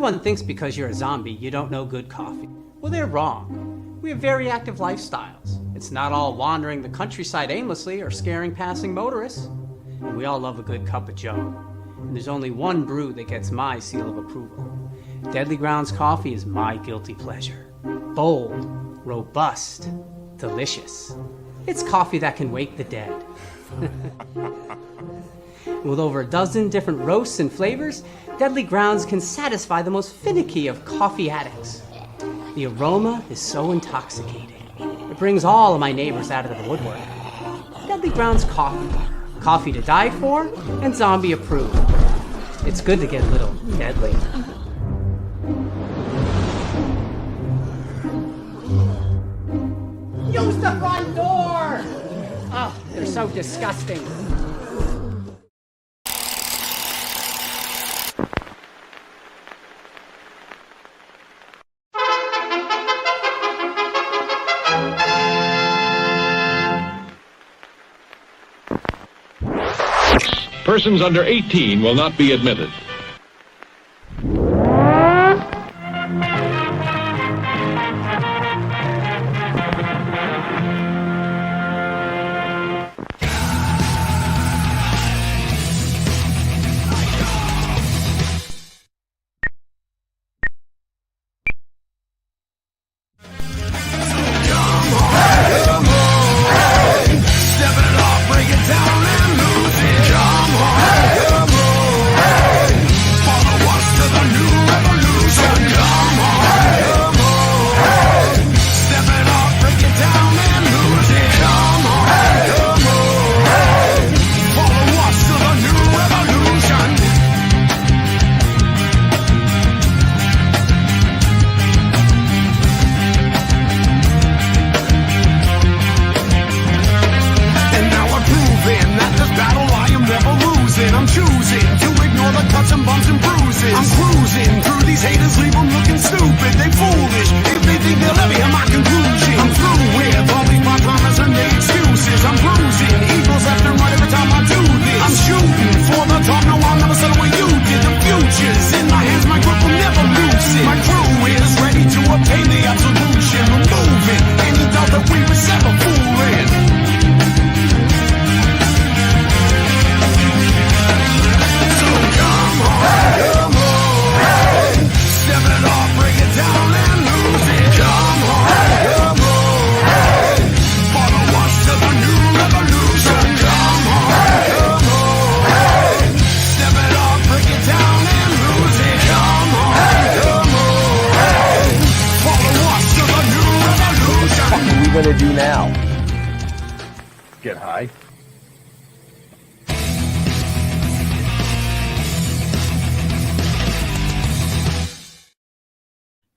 Everyone thinks because you're a zombie, you don't know good coffee. Well, they're wrong. We have very active lifestyles. It's not all wandering the countryside aimlessly or scaring passing motorists. And we all love a good cup of joe. And there's only one brew that gets my seal of approval. Deadly Grounds coffee is my guilty pleasure. Bold, robust, delicious. It's coffee that can wake the dead. With over a dozen different roasts and flavors, Deadly Grounds can satisfy the most finicky of coffee addicts. The aroma is so intoxicating. It brings all of my neighbors out of the woodwork. Deadly Grounds coffee. Coffee to die for and zombie approved. It's good to get a little deadly. Use the front door! Oh, they're so disgusting. Persons under 18 will not be admitted.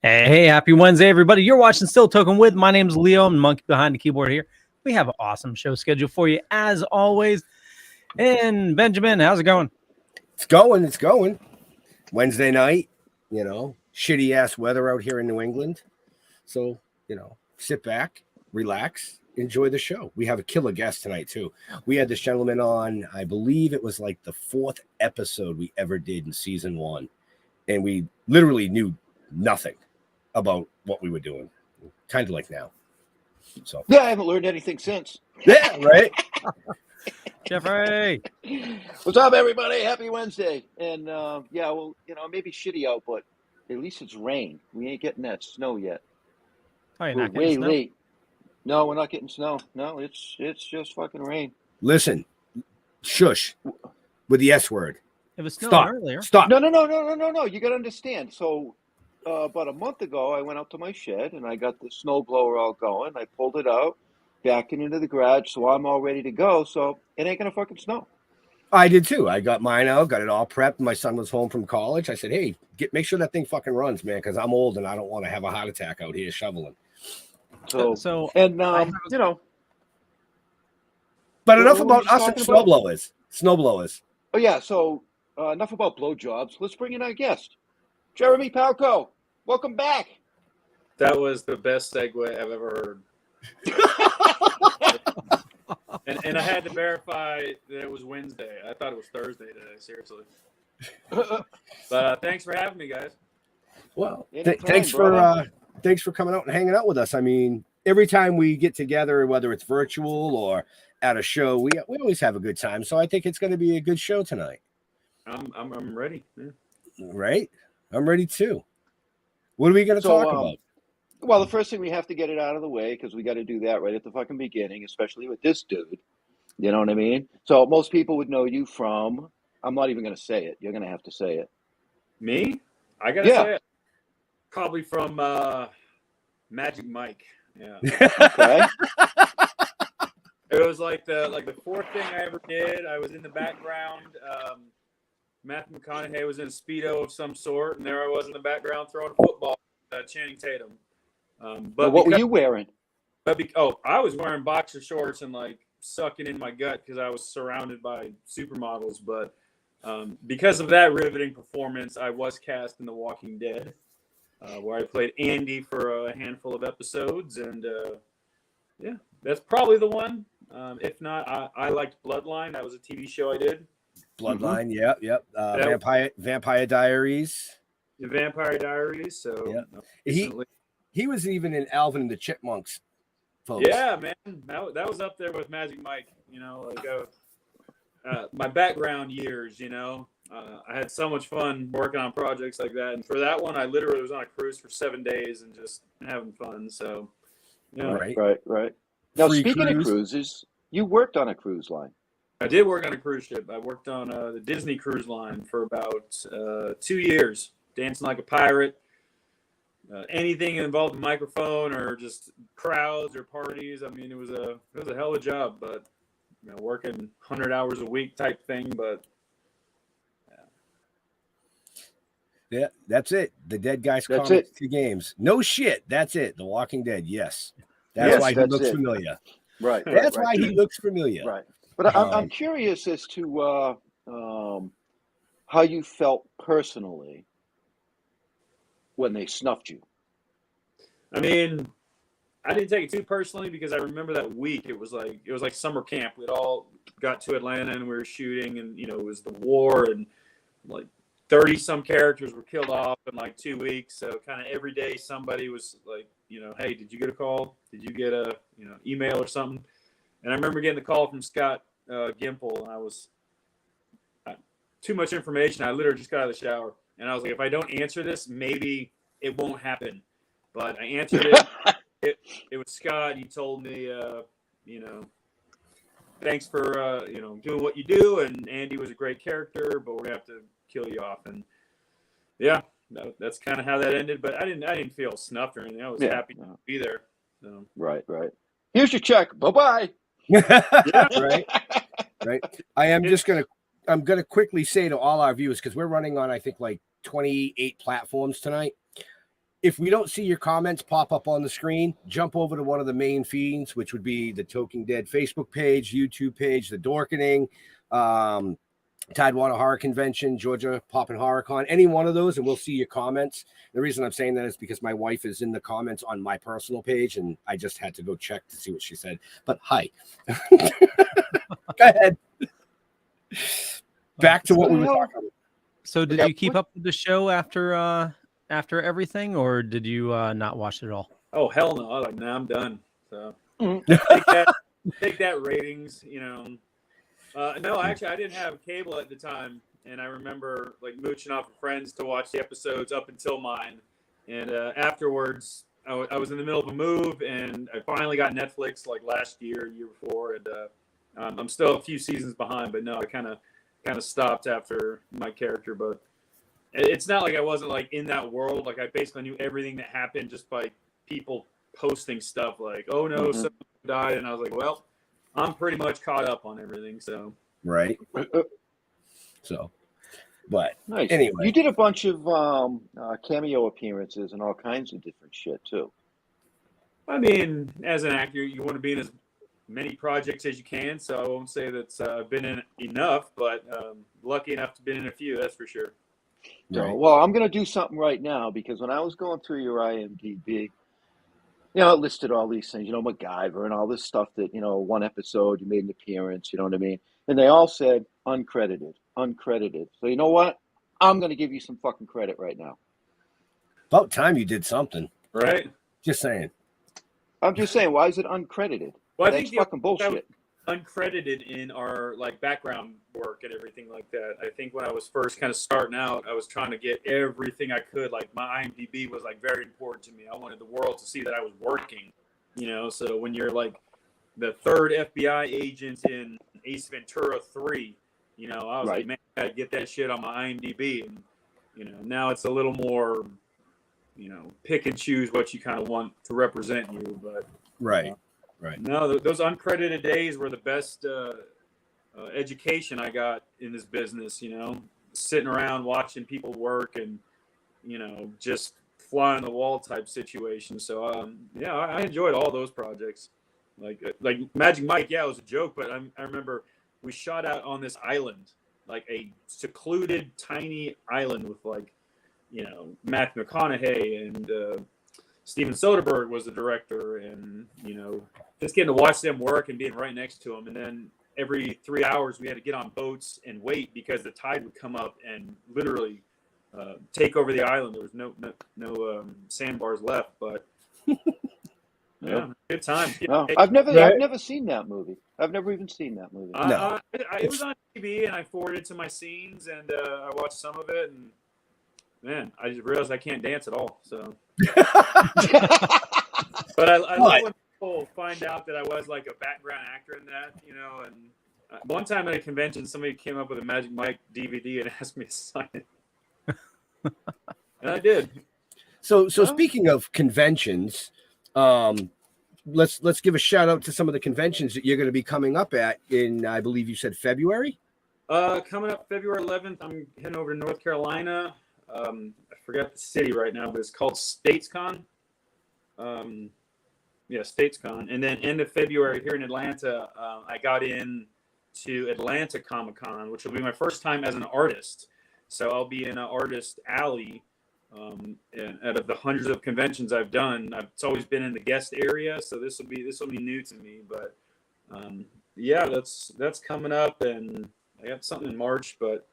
Hey, happy Wednesday, everybody. You're watching Still Toking with. My name's Leo. I'm the monkey behind the keyboard here. We have an awesome show scheduled for you, as always. And Benjamin, how's it going? It's going. Wednesday night, shitty-ass weather out here in New England. So, sit back, relax, enjoy the show. We have a killer guest tonight, too. We had this gentleman on, I believe it was like the 4th episode we ever did in season 1. And we literally knew nothing about what we were doing, kind of like now. So yeah, I haven't learned anything since. Yeah, right. Jeffrey, what's up, everybody? Happy Wednesday. And maybe shitty out, but at least it's rain. We ain't getting that snow yet. Oh, you're we're not getting way snow? late. No, we're not getting snow. No, it's just fucking rain. Listen, shush with the S word. It was snowing earlier. Stop. No. You got to understand. So about a month ago, I went out to my shed and I got the snow blower all going. I pulled it out, back into the garage, so I'm all ready to go. So it ain't gonna fucking snow. I did too. I got mine out, got it all prepped. My son was home from college. I said, "Hey, make sure that thing fucking runs, man, because I'm old and I don't want to have a heart attack out here shoveling." So But enough about us and snowblowers. Oh yeah. So enough about blowjobs. Let's bring in our guest, Jeremy Palko. Welcome back. That was the best segue I've ever heard. and I had to verify that it was Wednesday. I thought it was Thursday today, seriously. But thanks for having me, guys. Well, Anytime, thanks brother. for coming out and hanging out with us. I mean, every time we get together, whether it's virtual or at a show, we always have a good time. So I think it's going to be a good show tonight. I'm ready. Yeah. Right? I'm ready too. What are we going to talk about? Well, the first thing we have to get it out of the way because we got to do that right at the fucking beginning, especially with this dude. You know what I mean? So most people would know you from. I'm not even going to say it. You're going to have to say it. Me? I gotta Yeah. say it. Probably from Magic Mike. Yeah. Okay. It was like the fourth thing I ever did. I was in the background. Matthew McConaughey was in a Speedo of some sort, and there I was in the background throwing a football at Channing Tatum. But what were you wearing? I was wearing boxer shorts and like sucking in my gut because I was surrounded by supermodels. But because of that riveting performance, I was cast in The Walking Dead, where I played Andy for a handful of episodes. And yeah, that's probably the one. If not, I liked Bloodline. That was a TV show I did. Bloodline, yep. Vampire Diaries. The Vampire Diaries. So he was even in Alvin and the Chipmunks, folks. Yeah, man, that was up there with Magic Mike. You know, like my background years. You know, I had so much fun working on projects like that, and for that one, I literally was on a cruise for 7 days and just having fun. So, you know, Right. Now, Free speaking cruise. of cruises, you worked on a cruise line. I did work on a cruise ship. I worked on the Disney Cruise Line for about 2 years, dancing like a pirate. Anything involved in microphone or just crowds or parties. I mean, it was a hell of a job, but you know, working 100 hours a week type thing. But Yeah, that's it. The Dead Guys That's comics, it. 2 games. No shit. That's it. The Walking Dead. Yes. That's why he that's looks it. familiar. Right. That's why he looks familiar. Right. But I'm curious as to how you felt personally when they snuffed you. I mean, I didn't take it too personally because I remember that week. It was like summer camp. We'd all got to Atlanta and we were shooting, and you know, it was the war, and like 30 some characters were killed off in like 2 weeks. So kind of every day somebody was like, you know, hey, did you get a call? Did you get a email or something? And I remember getting the call from Scott Gimple, and I was too much information. I literally just got out of the shower, and I was like, if I don't answer this, maybe it won't happen. But I answered it. It was Scott. He told me, thanks for doing what you do, and Andy was a great character, but we're gonna have to kill you off. And yeah, that's kind of how that ended. But I didn't feel snuffed or anything. I was happy to be there. So. Right. Here's your check. Bye-bye. Yeah, right. I'm gonna quickly say to all our viewers, because we're running on I think like 28 platforms tonight. If we don't see your comments pop up on the screen, jump over to one of the main feeds, which would be the Toking Dead Facebook page, YouTube page, the Dorkening, Tidewater Horror Convention, Georgia Poppin' Horror Con, any one of those, and we'll see your comments. The reason I'm saying that is because my wife is in the comments on my personal page, and I just had to go check to see what she said. But hi. Go ahead. Back to what we were talking about. So did you keep up with the show after everything, or did you not watch it at all? Oh, hell no. I was like, nah, I'm done. So take that ratings, No, actually, I didn't have cable at the time, and I remember like mooching off of friends to watch the episodes up until mine. And afterwards, I was in the middle of a move, and I finally got Netflix like last year before, and I'm still a few seasons behind. But no, I kind of stopped after my character. But it's not like I wasn't like in that world. Like I basically knew everything that happened just by people posting stuff like, "Oh no, someone died," and I was like, "Well, I'm pretty much caught up on everything." So right. So, but nice. Anyway, you did a bunch of cameo appearances and all kinds of different shit too. I mean, as an actor, you want to be in as many projects as you can. So I won't say that's been in enough, but lucky enough to be in a few. That's for sure. So, right. well, I'm going to do something right now because when I was going through your IMDb, it listed all these things, MacGyver and all this stuff that, one episode you made an appearance, you know what I mean? And they all said uncredited. So you know what? I'm going to give you some fucking credit right now. About time you did something. Right. Just saying. I'm just saying, why is it uncredited? Well, I That's think fucking bullshit. uncredited in our like background work and everything like that. I think when I was first kind of starting out, I was trying to get everything I could. Like my IMDb was like very important to me. I wanted the world to see that I was working, you know. So when you're like the third FBI agent in Ace Ventura 3, you know, I was like, man, I gotta get that shit on my IMDb. And you know, now it's a little more, you know, pick and choose what you kind of want to represent you. But Right. no, those uncredited days were the best education I got in this business, you know, sitting around watching people work and, you know, just fly on the wall type situation. So, yeah, I enjoyed all those projects. Like Magic Mike, yeah, it was a joke, but I remember we shot out on this island, like a secluded, tiny island with like, you know, Matthew McConaughey and Steven Soderbergh was the director, and you know, just getting to watch them work and being right next to them. And then every 3 hours we had to get on boats and wait because the tide would come up and literally take over the island. There was no sandbars left, but yeah, good time. No, I've never seen that movie. I've never even seen that movie. No. It was on TV, and I forwarded to my scenes, and I watched some of it, and man, I just realized I can't dance at all. So, but I love when people find out that I was like a background actor in that, you know. And one time at a convention, somebody came up with a Magic Mike DVD and asked me to sign it, and I did. So speaking of conventions, let's give a shout out to some of the conventions that you're going to be coming up at in, I believe you said February. Coming up February 11th, I'm heading over to North Carolina. I forgot the city right now, but it's called StatesCon. StatesCon. And then end of February here in Atlanta, I got in to Atlanta Comic-Con, which will be my first time as an artist. So I'll be in an artist alley. And out of the hundreds of conventions I've done, it's always been in the guest area. So this will be new to me. But yeah, that's coming up, and I got something in March, but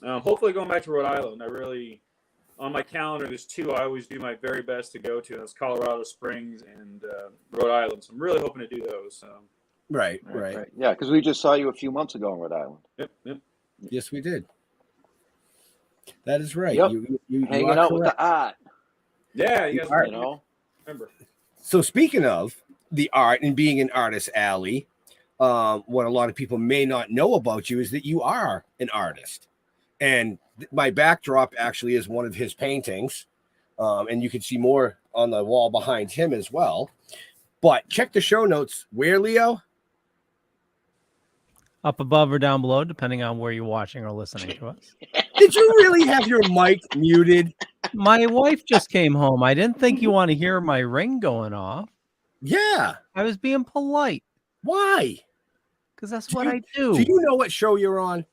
hopefully going back to Rhode Island. On my calendar, there's two I always do my very best to go to. That's Colorado Springs and Rhode Island. So I'm really hoping to do those. So. Right. Yeah, because we just saw you a few months ago in Rhode Island. Yep. Yes, we did. That is right. Yep. You hanging out with the art. Yeah, you guys remember. So speaking of the art and being an artist alley, what a lot of people may not know about you is that you are an artist. And my backdrop actually is one of his paintings. And you can see more on the wall behind him as well. But check the show notes. Where, Leo? Up above or down below, depending on where you're watching or listening to us. Did you really have your mic muted? My wife just came home. I didn't think you want to hear my ring going off. Yeah. I was being polite. Why? Because that's what I do. Do you know what show you're on?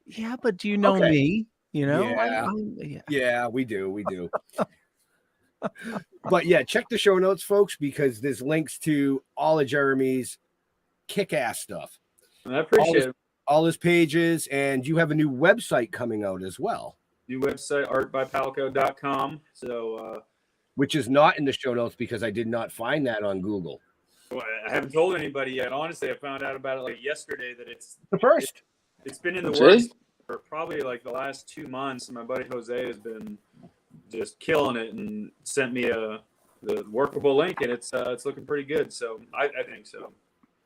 Yeah, but do you know me? You know? Yeah. Yeah, we do. But yeah, check the show notes, folks, because there's links to all of Jeremy's kick-ass stuff. I appreciate it. All his pages, and you have a new website coming out as well. New website, artbypalko.com. So, which is not in the show notes because I did not find that on Google. Well, I haven't told anybody yet. Honestly, I found out about it like yesterday that it's the first. It's been in the works for probably like the last 2 months. My buddy Jose has been just killing it and sent me the workable link, and it's looking pretty good. So I think so.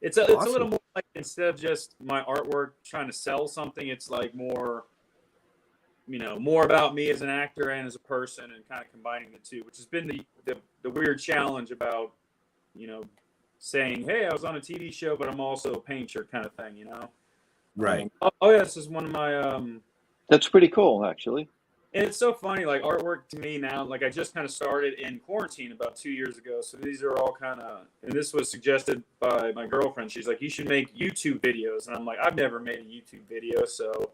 It's a little more like, instead of just my artwork trying to sell something, it's like more about me as an actor and as a person, and kind of combining the two, which has been the weird challenge about, saying, hey, I was on a TV show, but I'm also a painter kind of thing, Right. This is one of my that's pretty cool, actually. And it's so funny, like artwork to me now, like I just kind of started in quarantine about 2 years ago. So these are all kind of, and this was suggested by my girlfriend. She's like, you should make YouTube videos. And I'm like, I've never made a YouTube video. So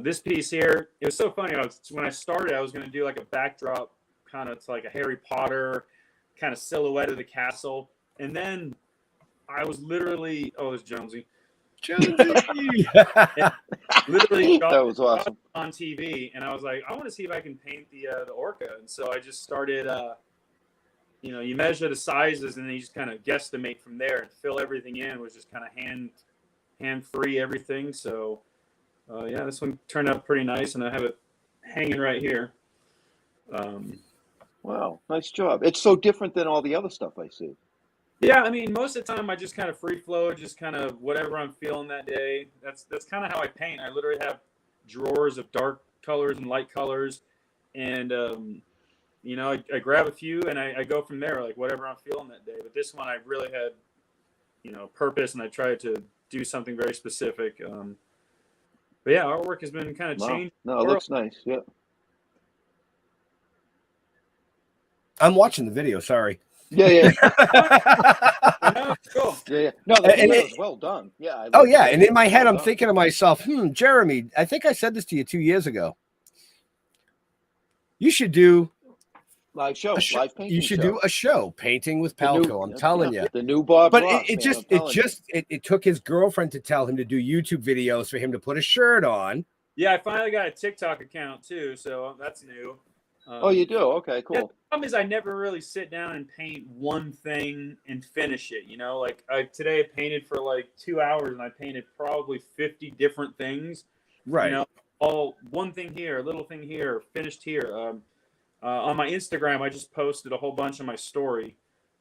this piece here, it was so funny. When I started, I was going to do like a backdrop, kind of like a Harry Potter kind of silhouette of the castle. And then I was literally, there's Jonesy. Jonesy. Literally That was awesome. on TV, and I was like, I want to see if I can paint the orca. And so I just started. You measure the sizes, and then you just kind of guesstimate from there and fill everything in. It was just kind of hand free everything. So this one turned out pretty nice, and I have it hanging right here. Wow, nice job. It's so different than all the other stuff I see. Yeah, I mean, most of the time I just kind of free flow, just kind of whatever I'm feeling that day. That's kind of how I paint. I literally have drawers of dark colors and light colors, and I grab a few and I go from there, like whatever I'm feeling that day. But this one I really had, purpose, and I tried to do something very specific. But yeah, our work has been kind of changed. No, it looks nice. Yeah. I'm watching the video. Sorry. Yeah. Cool. Yeah. No, the video is well done. Yeah. And in my head, I'm thinking to myself, Jeremy, I think I said this to you 2 years ago. You should do live show, live painting. You should do a show, Painting with Palko. I'm telling you, the new Bob. But Ross, it took his girlfriend to tell him to do YouTube videos for him to put a shirt on. Yeah, I finally got a TikTok account too, so that's new. Oh, you do? Okay, cool. Yeah, the problem is I never really sit down and paint one thing and finish it. Today I painted for like 2 hours, and I painted probably 50 different things. Right. All one thing here, a little thing here, finished here. On my Instagram, I just posted a whole bunch on my story.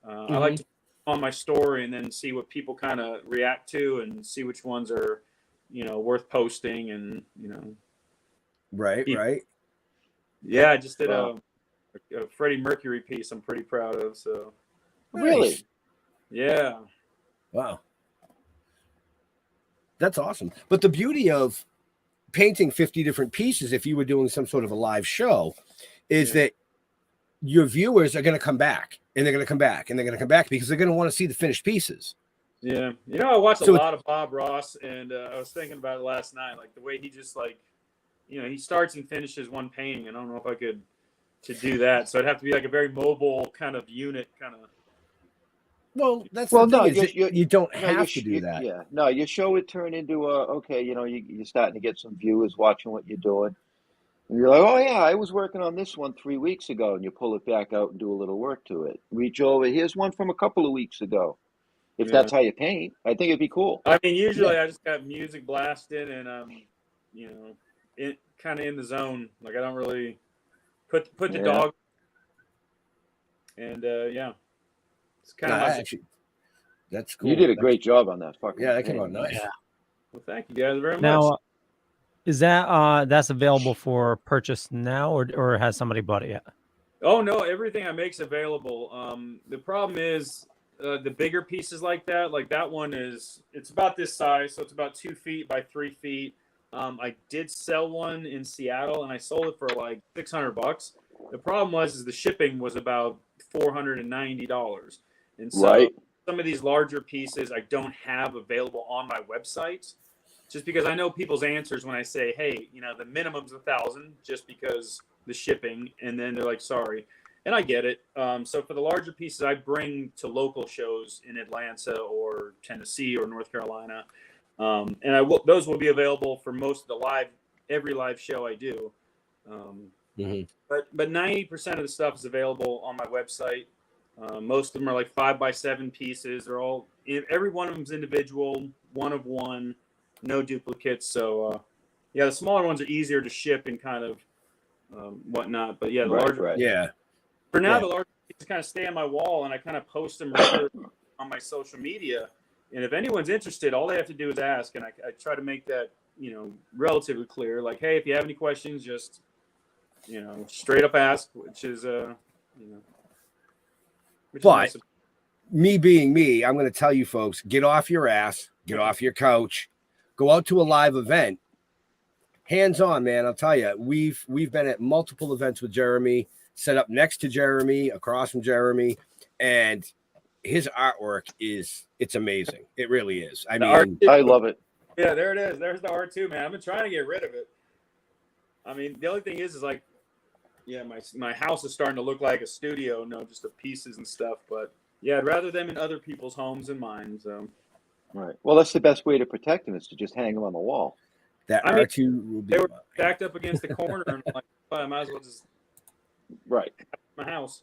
I like to on my story and then see what people kind of react to and see which ones are, worth posting and, Right. Yeah, I just did a Freddie Mercury piece I'm pretty proud of. So really? Yeah. Wow. That's awesome. But the beauty of painting 50 different pieces, if you were doing some sort of a live show, is that your viewers are going to come back, and they're going to come back, and they're going to come back because they're going to want to see the finished pieces. Yeah. I watched a lot of Bob Ross, and I was thinking about it last night, like the way he just he starts and finishes one painting. I don't know if I could do that. So it'd have to be like a very mobile kind of unit kind of. Well, that's the thing. You don't have to do that. Yeah. No, your show would turn into you're starting to get some viewers watching what you're doing. And you're like, oh, yeah, I was working on this one 3 weeks ago. And you pull it back out and do a little work to it. Reach over. Here's one from a couple of weeks ago. If that's how you paint, I think it'd be cool. I mean, usually I just got music blasted and, kind of in the zone. Like I don't really put the dog. And, it's kind of actually, that's cool. You did a great job on that. That came out nice. Yeah. Well, thank you guys very much. Now, is that that's available for purchase now, or has somebody bought it yet? Oh no, everything I make's available. The problem is the bigger pieces like that one it's about this size, so it's about 2 feet by 3 feet. I did sell one in Seattle, and I sold it for like $600. The problem was the shipping was about $490, and so some of these larger pieces I don't have available on my website, just because I know people's answers when I say, hey, the minimum's $1,000 just because the shipping, and then they're like, sorry, and I get it. So for the larger pieces, I bring to local shows in Atlanta or Tennessee or North Carolina, and those will be available for most of every live show I do. But 90% of the stuff is available on my website. Most of them are like 5x7 pieces. They're all, every one of them is individual, one of one, no duplicates. So the smaller ones are easier to ship and kind of whatnot. But yeah, the larger. For now, the larger pieces kind of stay on my wall, and I kind of post them on my social media. And if anyone's interested, all they have to do is ask, and I try to make that relatively clear. Like, hey, if you have any questions, just straight up ask, which is But me being me, I'm going to tell you folks, get off your ass, get off your couch, go out to a live event, hands on, man. I'll tell you, we've been at multiple events with Jeremy, set up next to Jeremy, across from Jeremy, and his artwork it's amazing. It really is. I mean, I love it. Yeah, there it is. There's the art too, man. I've been trying to get rid of it. I mean, the only thing is like, yeah, my house is starting to look like a studio, just of pieces and stuff. But yeah, I'd rather them in other people's homes than mine. So Right. Well, that's the best way to protect them is to just hang them on the wall. That I mean, R2 will be They were mine. backed up against the corner, and I'm like, well, I might as well just Right. my house.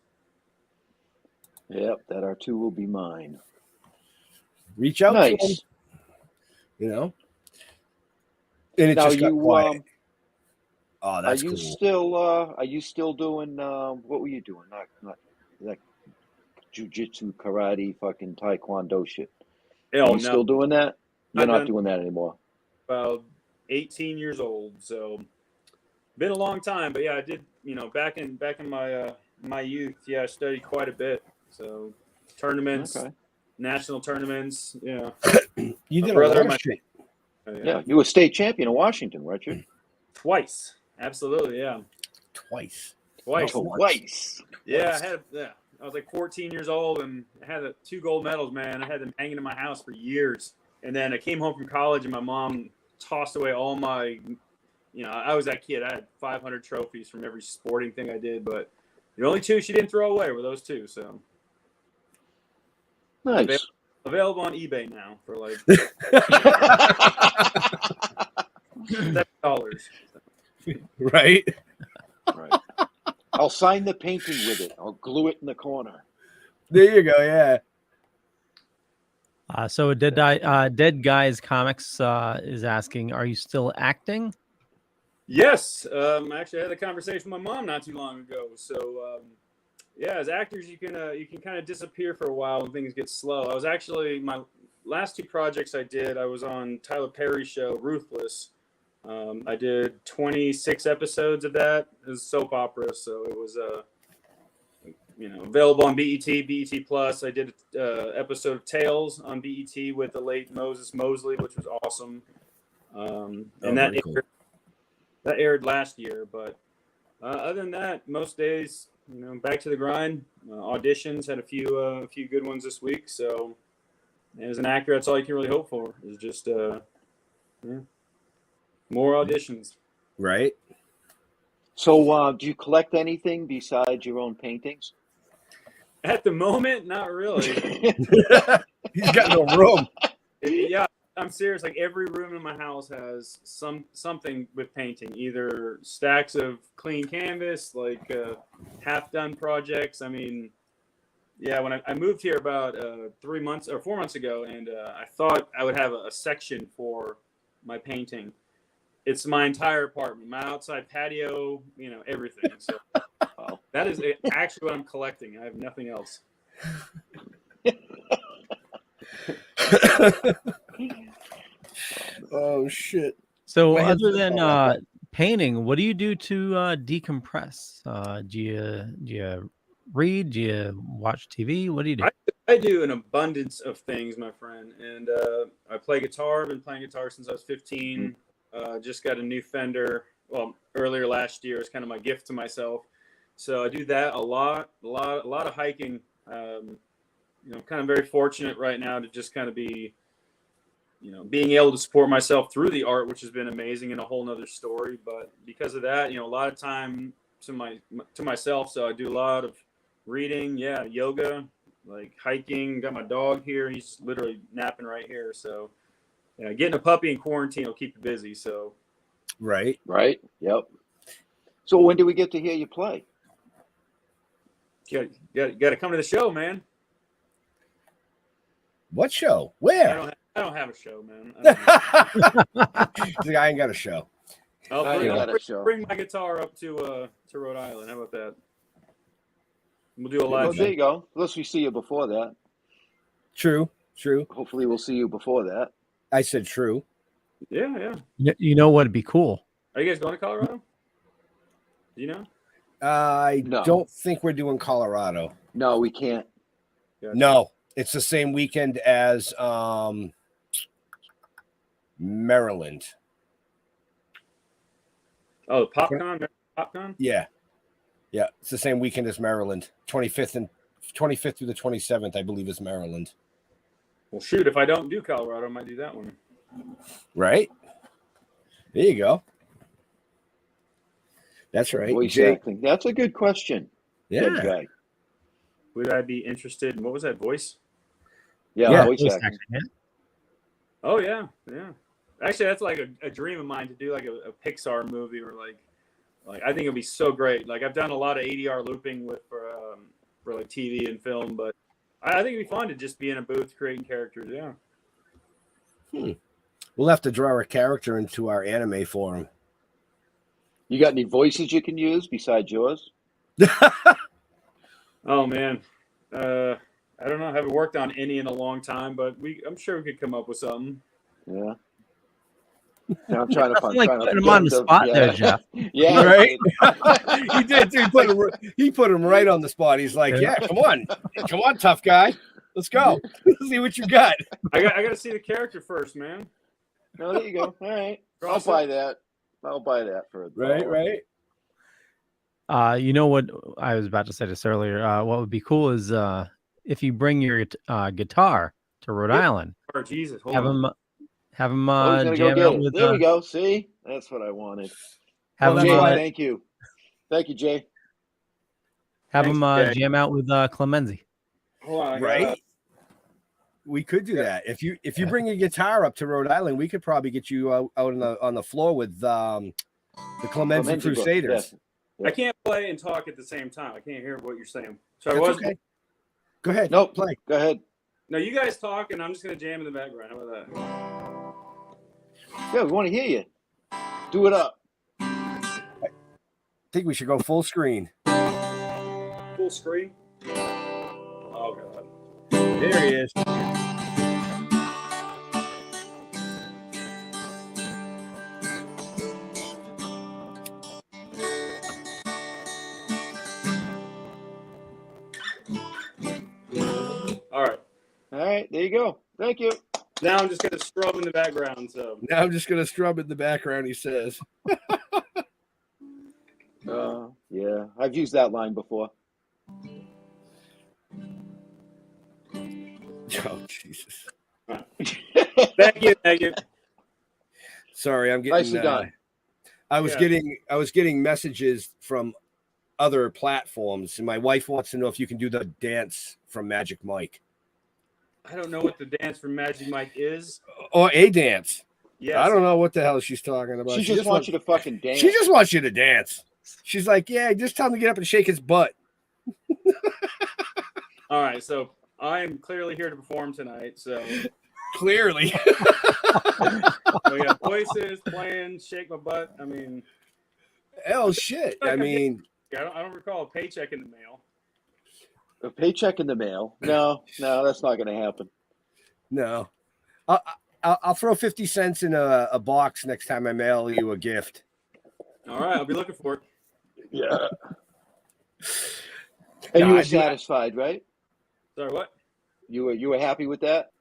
Yep. That R2 will be mine. Reach out to them, Nice. you know. And it Now just got you quiet. Oh, are that's you still doing what were you doing? Not like jujitsu, karate, fucking taekwondo shit. Oh, Are you no. still doing that? You're I've not done- doing that anymore. About 18 years old, so been a long time. But yeah, I did. Back in my my youth, yeah, I studied quite a bit. So tournaments, Okay. national tournaments, yeah. You did a brother lot and of shit. Yeah, you were state champion in Washington, weren't you? Twice, absolutely, yeah, Twice. twice. Oh, Twice. Yeah, I was like 14 years old and I had 2 gold medals, man. I had them hanging in my house for years. And then I came home from college and my mom tossed away all my, I was that kid. I had 500 trophies from every sporting thing I did, but the only 2 she didn't throw away were those 2. So Nice. available on eBay now for like $7. Right? Right. I'll sign the painting with it. I'll glue it in the corner. There you go. Yeah. So Dead Guys Comics is asking, are you still acting? Yes, actually, I had a conversation with my mom not too long ago. So, yeah, as actors, you can kind of disappear for a while when things get slow. I was actually my last 2 projects I did. I was on Tyler Perry's show, Ruthless. I did 26 episodes of that. It was a soap opera, so it was available on BET Plus. I did an episode of Tales on BET with the late Moses Mosley, which was awesome. And that very cool. That aired last year, but other than that, most days, back to the grind. Auditions, had a few good ones this week. So, as an actor, that's all you can really hope for is just more auditions. Right. So, do you collect anything besides your own paintings? At the moment, not really. He's got no room. Yeah, I'm serious. Like every room in my house has something with painting, either stacks of clean canvas, like half-done projects. I mean, yeah, when I moved here about 4 months ago, and I thought I would have a section for my painting. It's my entire apartment, my outside patio, everything. So that is actually what I'm collecting. I have nothing else. Oh shit. So My other headset's than all painting, what do you do to decompress? Do you read? Do you watch TV? What do you do? I do an abundance of things, my friend. And I play guitar. I've been playing guitar since I was 15. Just got a new Fender. Well, earlier last year. It's kind of my gift to myself. So I do that a lot of hiking. I'm kind of very fortunate right now to just kind of be, being able to support myself through the art, which has been amazing and a whole nother story. But because of that, a lot of time to myself. So I do a lot of reading, yoga, like hiking. Got my dog here. He's literally napping right here. So yeah, getting a puppy in quarantine will keep you busy. So Right. Right. Yep. So when do we get to hear you play? you got to come to the show, man. What show? Where? I don't have a show, man. He's like, I ain't got a show. I'll bring my guitar up to Rhode Island. How about that? We'll do a live Well, show. there you go. Unless we see you before that. True. Hopefully we'll see you before that. I said true. Yeah. You know what'd be cool? Are you guys going to Colorado? Do you know? I No. don't think we're doing Colorado. No, we can't. Gotcha. No, it's the same weekend as Maryland. Oh, PopCon? Yeah, it's the same weekend as Maryland. 25th through the 27th, I believe, is Maryland. Well, shoot, if I don't do Colorado, I might do that one. Right? There you go. That's right. Voice Jake. acting. That's a good question. Good Yeah. guy. Would I be interested in, what was that, voice? Yeah, Yeah, voice Voice acting. acting, yeah. Oh yeah, yeah. Actually, that's like a dream of mine to do like a Pixar movie or like I think it'd be so great. Like I've done a lot of ADR looping for like TV and film, but I think it'd be fun to just be in a booth creating characters. Yeah. We'll have to draw a character into our anime for him. You got any voices you can use besides yours? Oh man, I don't know. I haven't worked on any in a long time, but I'm sure we could come up with something. Yeah. Now I'm trying to find. Like putting him on the spot there, Jeff. Yeah, Right? He did. Too. He put him right on the spot. He's like, "Yeah, come on, tough guy, let's go. Let's see what you got." I got to see the character first, man. No, there you go. All right, I'll buy that. I'll buy that for a Right. You know what I was about to say this earlier. What would be cool is if you bring your guitar to Rhode Island, Oh Jesus! Hold have on. him Go jam get out it. with. There we go. See, that's what I wanted. Have Well, him Jay, thank you, Jay. Thanks, Jay. jam out with Clemenzi. Hold on. Right. We could do that if you bring your guitar up to Rhode Island. We could probably get you out on the floor with the Clemency Clemency book, Crusaders. I can't play and talk at the same time. I can't hear what you're saying. So That's okay. Go ahead. Nope. Play. Go ahead. No, you guys talk, and I'm just gonna jam in the background. How about that? Yeah, we want to hear you. Do it up. I think we should go full screen. Full screen. Oh god. There he is. All right. There you go. Thank you. Now I'm just gonna strum in the background. So Now I'm just gonna strum in the background. He says. Yeah, I've used that line before. Oh Jesus! thank you. Sorry, I'm getting. Nicely done. I was getting messages from other platforms, and my wife wants to know if you can do the dance from Magic Mike. I don't know what the dance from Magic Mike is. Or a dance. Yes. I don't know what the hell she's talking about. She just wants you to fucking dance. She just wants you to dance. She's like, yeah, just tell him to get up and shake his butt. All right, so I am clearly here to perform tonight. So Clearly. we got voices, playing, shake my butt. I mean, Hell shit. I mean, I don't recall a paycheck in the mail. A paycheck in the mail? No, that's not going to happen. no. I'll throw 50 cents in a box next time I mail you a gift. All right, I'll be looking for it. Yeah. And you were satisfied, right? Sorry, what? You were happy with that?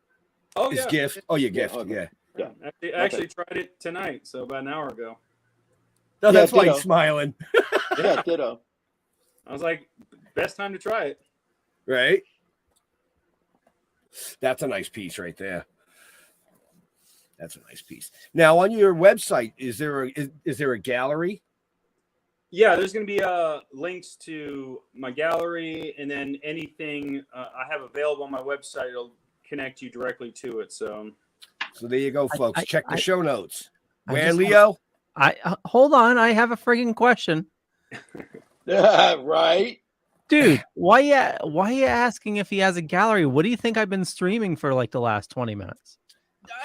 Oh, His yeah. gift. Oh, your gift. okay. Yeah. I actually tried it tonight, so about an hour ago. No, that's why ditto. he's smiling. Yeah, ditto. I was like, best time to try it. Right? That's a nice piece right there. That's a nice piece. Now, on your website, is there a gallery? Yeah, there's going to be links to my gallery, and then anything I have available on my website, it'll connect you directly to it. So there you go, folks. Check the show notes. I Where, just Leo? Hold on. I have a friggin' question. Right? Dude, why you asking if he has a gallery? What do you think I've been streaming for like the last 20 minutes?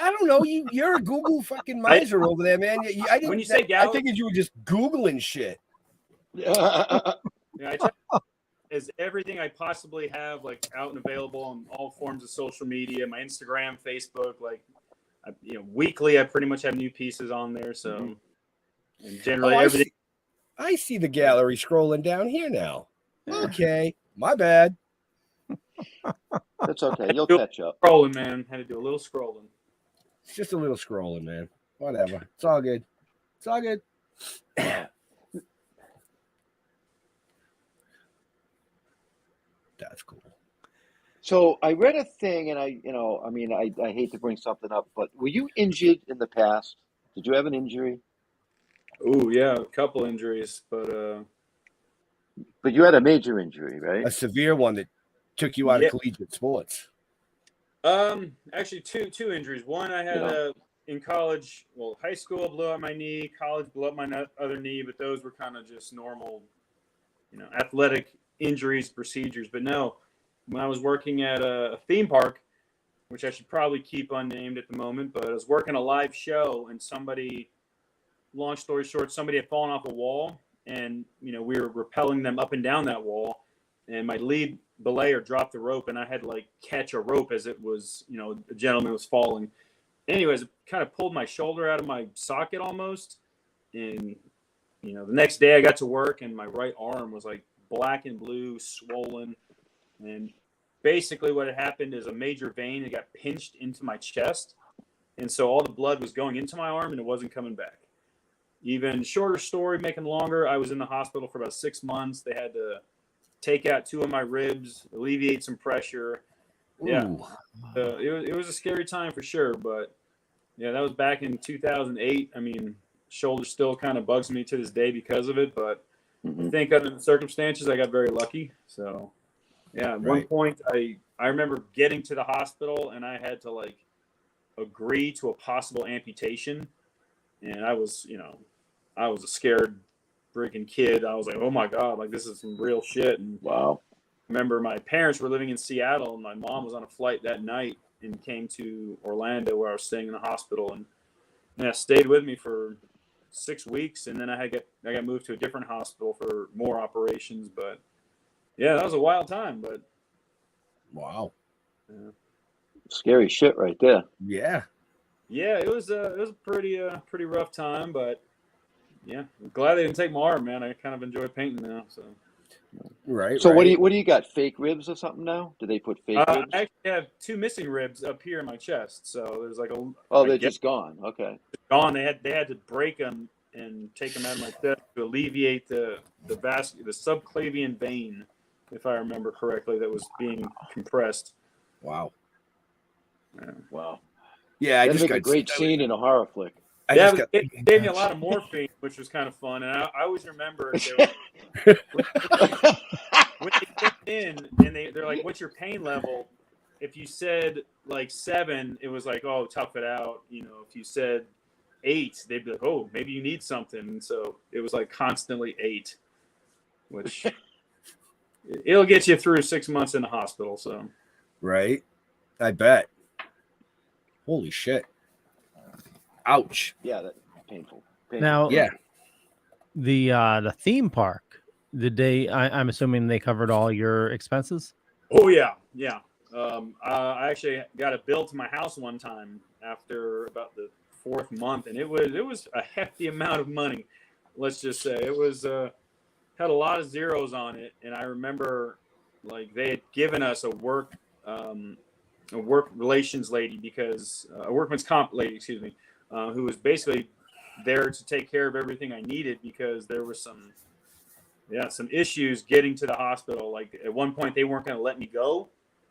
I don't know. You're a Google fucking miser over there, man. When you say I gallery, figured you were just Googling shit. yeah, I try is everything I possibly have like out and available on all forms of social media, my Instagram, Facebook, like weekly. I pretty much have new pieces on there. So and generally everything. I see the gallery scrolling down here now. Okay, my bad. That's okay. You'll catch up. Scrolling, man. Had to do a little scrolling. It's just a little scrolling, man. Whatever. It's all good. It's all good. That's cool. So I read a thing, and I hate to bring something up, but were you injured in the past? Did you have an injury? Oh yeah, a couple injuries, but you had a major injury, right? A severe one that took you out of collegiate sports. Actually, two injuries. One, I had Yeah. in college. Well, high school blew up my knee. College blew up my other knee, but those were kind of just normal, athletic injuries, procedures. But no, when I was working at a theme park, which I should probably keep unnamed at the moment, but I was working a live show, and somebody, long story short, somebody had fallen off a wall, and we were rappelling them up and down that wall, and my lead belayer dropped the rope, and I had to like catch a rope as it was, the gentleman was falling. Anyways, it kind of pulled my shoulder out of my socket almost, and the next day I got to work, and my right arm was like black and blue, swollen, and basically what had happened is a major vein had got pinched into my chest, and so all the blood was going into my arm, and it wasn't coming back. Even shorter story, making longer, I was in the hospital for about 6 months. They had to take out 2 of my ribs, alleviate some pressure. Yeah, it was a scary time for sure, but yeah, that was back in 2008. I mean, shoulder still kind of bugs me to this day because of it, but I think under the circumstances, I got very lucky. So yeah, at one point, I remember getting to the hospital, and I had to like agree to a possible amputation, and I was a scared freaking kid. I was like, oh my God, like this is some real shit. And Wow. remember my parents were living in Seattle, and my mom was on a flight that night and came to Orlando where I was staying in the hospital, and stayed with me for 6 weeks, and then I got moved to a different hospital for more operations. But yeah, that was a wild time. But Wow. Scary shit right there. Yeah. yeah, it was a pretty rough time. But yeah, I'm glad they didn't take my arm, man. I kind of enjoy painting now. So Right. So right. what do you got? Fake ribs or something now? Do they put fake ribs? I actually have 2 missing ribs up here in my chest. So there's like Oh, they're just gone. Okay. gone. They had to break them and take them out of my chest to alleviate the subclavian vein, if I remember correctly, that was being compressed. Wow. Wow. Yeah, I That'd just make got a great scene in a horror flick. I Yeah, just got it gave me a lot of morphine, which was kind of fun. And I always remember when they came in and they're like, "What's your pain level?" If you said like 7, it was like, "Oh, tough it out." If you said 8, they'd be like, "Oh, maybe you need something." And so it was like constantly 8, which it'll get you through 6 months in the hospital. So right. I bet. Holy shit. Ouch. Yeah, that's painful. Now, Yeah. the theme park, I'm assuming they covered all your expenses. oh yeah. I actually got a bill to my house one time after about the 4th month, and it was a hefty amount of money. Let's just say it was had a lot of zeros on it, and I remember like they had given us a work relations lady, because a workman's comp lady, excuse me, who was basically there to take care of everything I needed, because there was some issues getting to the hospital. Like at one point they weren't going to let me go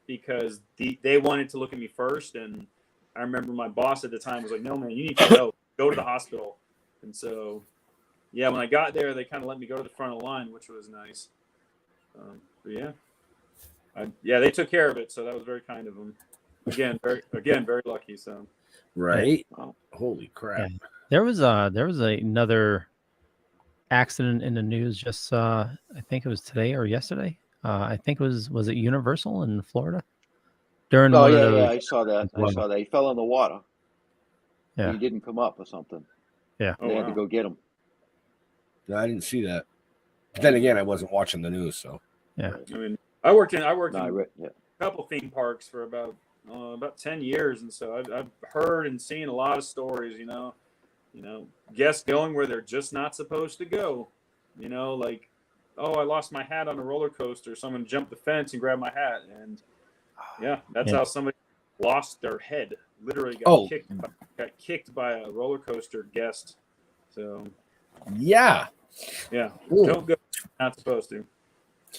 because they wanted to look at me first. And I remember my boss at the time was like, "No, man, you need to go to the hospital." And so, yeah, when I got there, they kind of let me go to the front of the line, which was nice. But yeah, they took care of it. So that was very kind of them. Again, very lucky. So, Right. Wow. Holy crap. Yeah. There was another accident in the news just I think it was today or yesterday. I think it was it Universal in Florida during Oh one yeah, of those. yeah, I saw that. He fell in the water. Yeah. He didn't come up or something. Yeah. They had to go get him. No, I didn't see that. But then again, I wasn't watching the news, so Yeah. I mean, I worked in Yeah. a couple theme parks for about 10 years, and so I've heard and seen a lot of stories. Guests going where they're just not supposed to go. Like, oh, I lost my hat on a roller coaster. Someone jumped the fence and grabbed my hat, and that's how somebody lost their head. Literally got kicked by a roller coaster guest. So yeah. Ooh. Don't go. Not supposed to.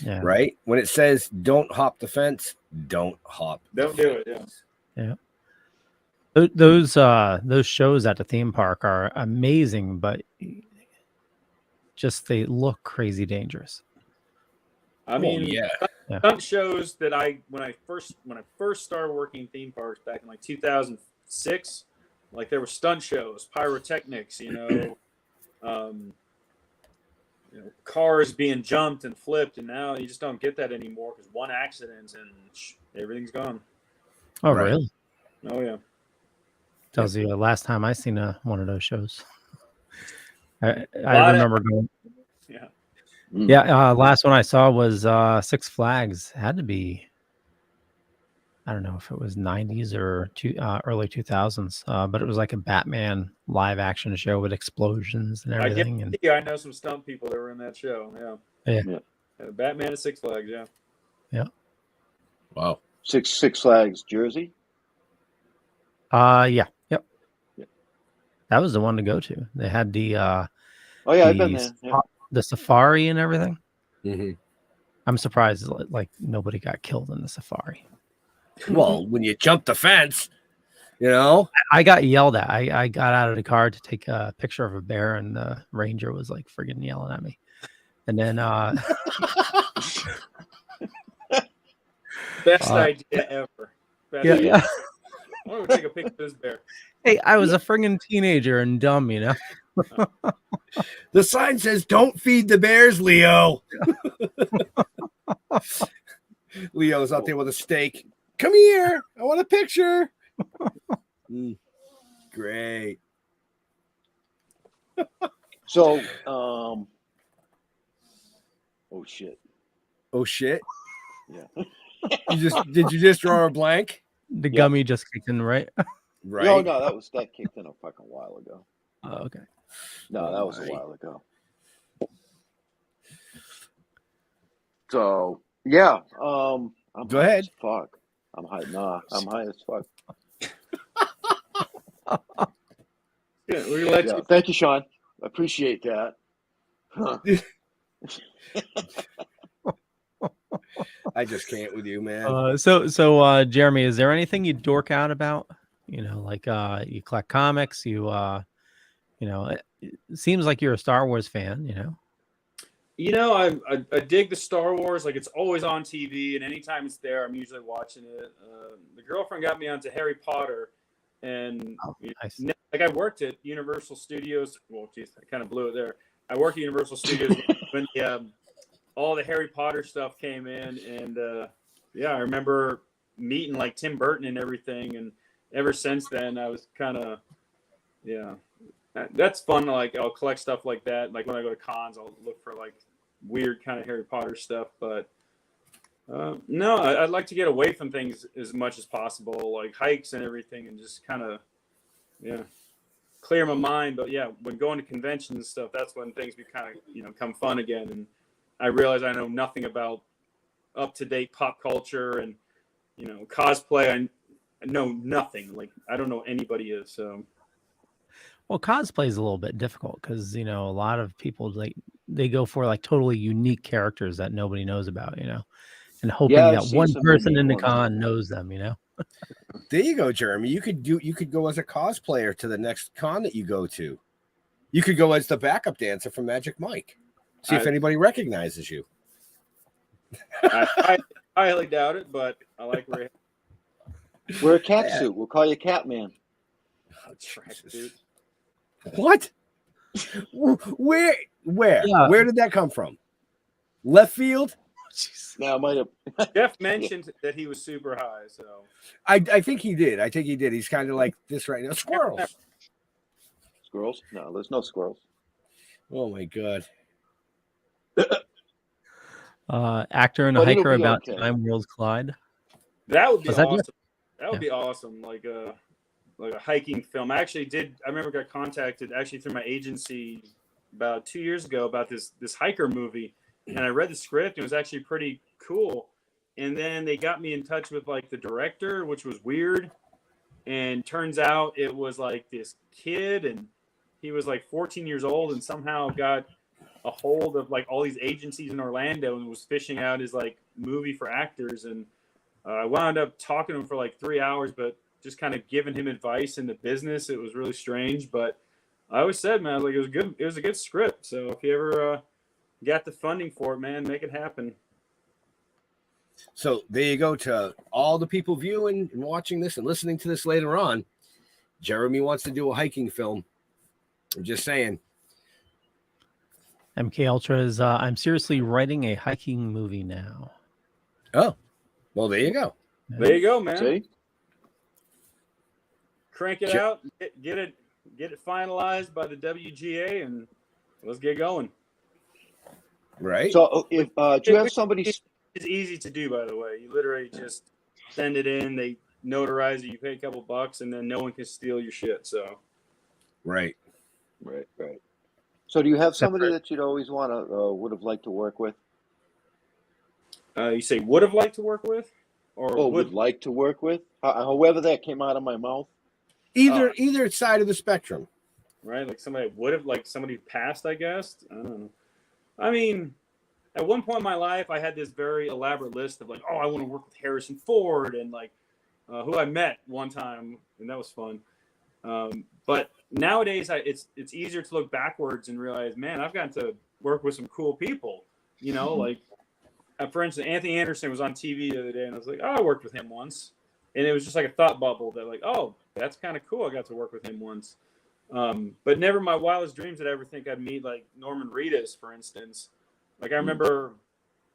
Yeah. Right. When it says don't hop the fence, don't hop. Don't do it. Yeah. Those shows at the theme park are amazing, but just they look crazy dangerous. I mean, yeah. stunt shows that when I first started working in theme parks back in like 2006, like there were stunt shows, pyrotechnics, cars being jumped and flipped, and now you just don't get that anymore because one accident and everything's gone. Oh, Right. really? Oh yeah. Tells you the last time I seen one of those shows. I remember going. Yeah. Yeah, last one I saw was Six Flags. Had to be, I don't know if it was 90s or early 2000s, but it was like a Batman live action show with explosions and everything. I know some stunt people that were in that show. Yeah. Batman at Six Flags. Yeah. Yeah. Wow. Six Flags, Jersey. Yeah. Yep. Yeah. That was the one to go to. They had the I've been there. Yeah. The safari and everything. Mm-hmm. I'm surprised like nobody got killed in the safari. Well, when you jump the fence, I got yelled at. I got out of the car to take a picture of a bear, and the ranger was like friggin' yelling at me. And then best idea ever. Yeah. I want to take a picture of this bear. Hey, I was a friggin' teenager and dumb, The sign says, "Don't feed the bears, Leo." Leo's out there with a steak. Come here. I want a picture. Great. So, oh shit. Oh shit. Yeah. Did you just draw a blank? The gummy just kicked in, right? Right. No, that kicked in a fucking while ago. Oh, okay. No, that was a while ago. So yeah, I'm Go high ahead. as fuck. I'm high. Nah, I'm high as fuck. Yeah, thank you, Sean. I appreciate that. Huh. I just can't with you, man. So Jeremy, is there anything you dork out about? Like you collect comics, it seems like you're a Star Wars fan, I dig the Star Wars. Like, it's always on TV, and anytime it's there, I'm usually watching it. The girlfriend got me onto Harry Potter, and nice. like I worked at Universal Studios. Well, geez, I kind of blew it there. I worked at Universal Studios when all the Harry Potter stuff came in, and I remember meeting like Tim Burton and everything, and ever since then, I was kind of that's fun. Like, I'll collect stuff like that. Like, when I go to cons, I'll look for like weird kind of Harry Potter stuff. But no, I'd like to get away from things as much as possible, like hikes and everything, and just kind of clear my mind. But when going to conventions and stuff, that's when things become fun again. And I realize I know nothing about up-to-date pop culture and cosplay. I know nothing. Like, I don't know anybody is. So. Well, cosplay is a little bit difficult because a lot of people they go for like totally unique characters that nobody knows about, and hoping that one person in the con knows them, There you go, Jeremy. You could go as a cosplayer to the next con that you go to. You could go as the backup dancer from Magic Mike. See if anybody recognizes you. I highly doubt it, but I like where wear a cat suit. We'll call you Catman. Oh, dude. What? Where? Yeah. Where did that come from? Left field? Yeah, I might have. Jeff mentioned that he was super high, so I think he did. He's kind of like this right now. Squirrels. Squirrels? No, there's no squirrels. Oh my god. Actor and a hiker about time worlds collide. That would be awesome. That would be awesome. Like a hiking film. I remember got contacted actually through my agency about 2 years ago about this hiker movie, and I read the script. And it was actually pretty cool. And then they got me in touch with like the director, which was weird. And turns out it was like this kid, and he was like 14 years old, and somehow got a hold of like all these agencies in Orlando and was fishing out his like movie for actors. And I wound up talking to him for like 3 hours, but just kind of giving him advice in the business. It was really strange, but I always said, man, like, it was good. It was a good script. So if you ever got the funding for it, man, make it happen. So there you go to all the people viewing and watching this and listening to this later on. Jeremy wants to do a hiking film. I'm just saying. MK Ultra is, I'm seriously writing a hiking movie now. Oh, well, there you go. There you go, man. See? Crank it out, get it finalized by the WGA, and let's get going. Right. So if do you have somebody? It's easy to do, by the way. You literally just send it in, they notarize it, you pay a couple bucks, and then no one can steal your shit. So, Right. So do you have somebody that you'd always would have liked to work with? you say would have liked to work with, or Would like to work with? However that came out of my mouth. Either side of the spectrum. right? Like somebody would have, like somebody passed, I guess. I don't know. I mean, at one point in my life, I had this very elaborate list of like, oh, I want to work with Harrison Ford and like who I met one time, and that was fun. But nowadays, it's easier to look backwards and realize, man, I've gotten to work with some cool people. You know, like for instance, Anthony Anderson was on TV the other day, and I was like, oh, I worked with him once, and it was just like a thought bubble that like, oh, that's kind of cool. I got to work with him once. But never in my wildest dreams did I ever think I'd meet like Norman Reedus, for instance. Like I remember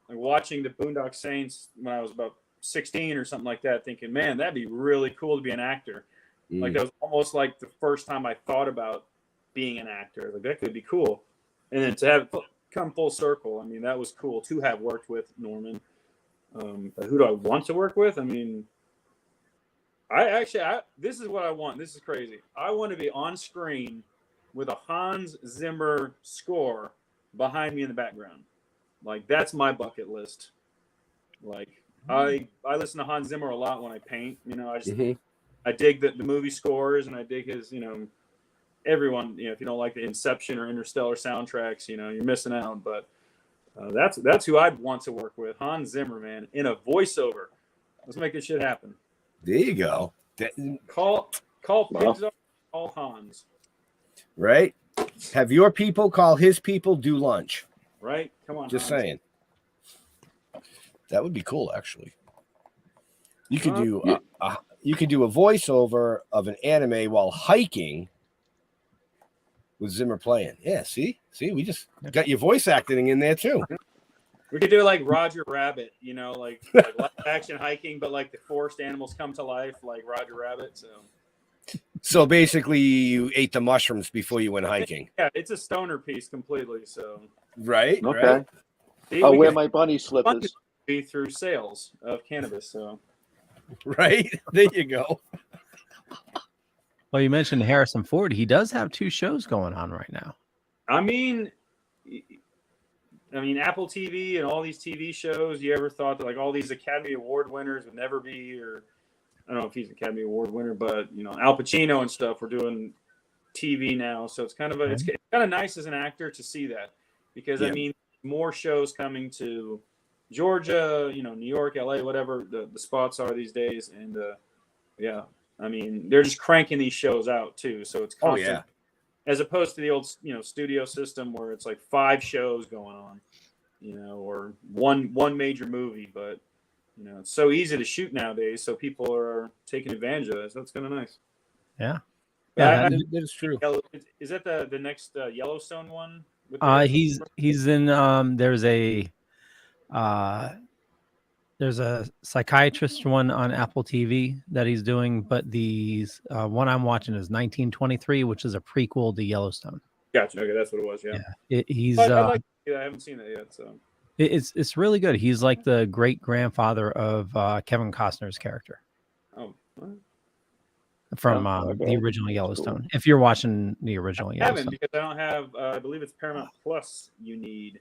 like watching the Boondock Saints when I was about 16 or something like that, thinking, man, that'd be really cool to be an actor. Like that was almost like the first time I thought about being an actor. Like that could be cool. And then to have come full circle, I mean, that was cool to have worked with Norman. But who do I want to work with? I mean, this is what I want. This is crazy. I want to be on screen with a Hans Zimmer score behind me in the background. Like that's my bucket list. Like I listen to Hans Zimmer a lot when I paint. You know, I dig the movie scores, and I dig his, you know, everyone, you know, if you don't like the Inception or Interstellar soundtracks, you know, you're missing out. But that's who I'd want to work with. Hans Zimmer, man, in a voiceover. Let's make this shit happen. There you go. Call Pixar, call Hans. Right? Have your people call his people, do lunch. Right? Come on. Just Hans. saying. That would be cool, actually. You could do you could do a voiceover of an anime while hiking with Zimmer playing. Yeah, see, we just got your voice acting in there too. We could do like Roger Rabbit, you know, like live action hiking, but like the forest animals come to life, like Roger Rabbit. So basically, you ate the mushrooms before you went hiking. Yeah, it's a stoner piece completely. So right, Okay. right. See, I'll wear my bunny slippers. Be through sales of cannabis. So Right, there you go. Well, you mentioned Harrison Ford. He does have 2 shows going on right now. I mean, Apple TV and all these TV shows. You ever thought that like all these Academy Award winners would never be, or I don't know if he's an Academy Award winner, but you know, Al Pacino and stuff. We're doing TV now, so it's kind of it's kind of nice as an actor to see that, because I mean, more shows coming to Georgia, you know, New York, LA, whatever the spots are these days, and yeah, I mean, they're just cranking these shows out too, so it's constant. As opposed to the old, you know, studio system where it's like 5 shows going on, you know, or one major movie. But you know, it's so easy to shoot nowadays, so people are taking advantage of this. That's kind of nice. Yeah, that is true. Is that the next Yellowstone one? He's in. There's a psychiatrist one on Apple TV that he's doing, but the one I'm watching is 1923, which is a prequel to Yellowstone. Gotcha. Okay, that's what it was. Yeah. He's. I haven't seen it yet, so it's really good. He's like the great grandfather of Kevin Costner's character. Oh. What? From the original Yellowstone. Cool. If you're watching the original Yellowstone. I haven't, because I don't have. I believe it's Paramount Plus. You need.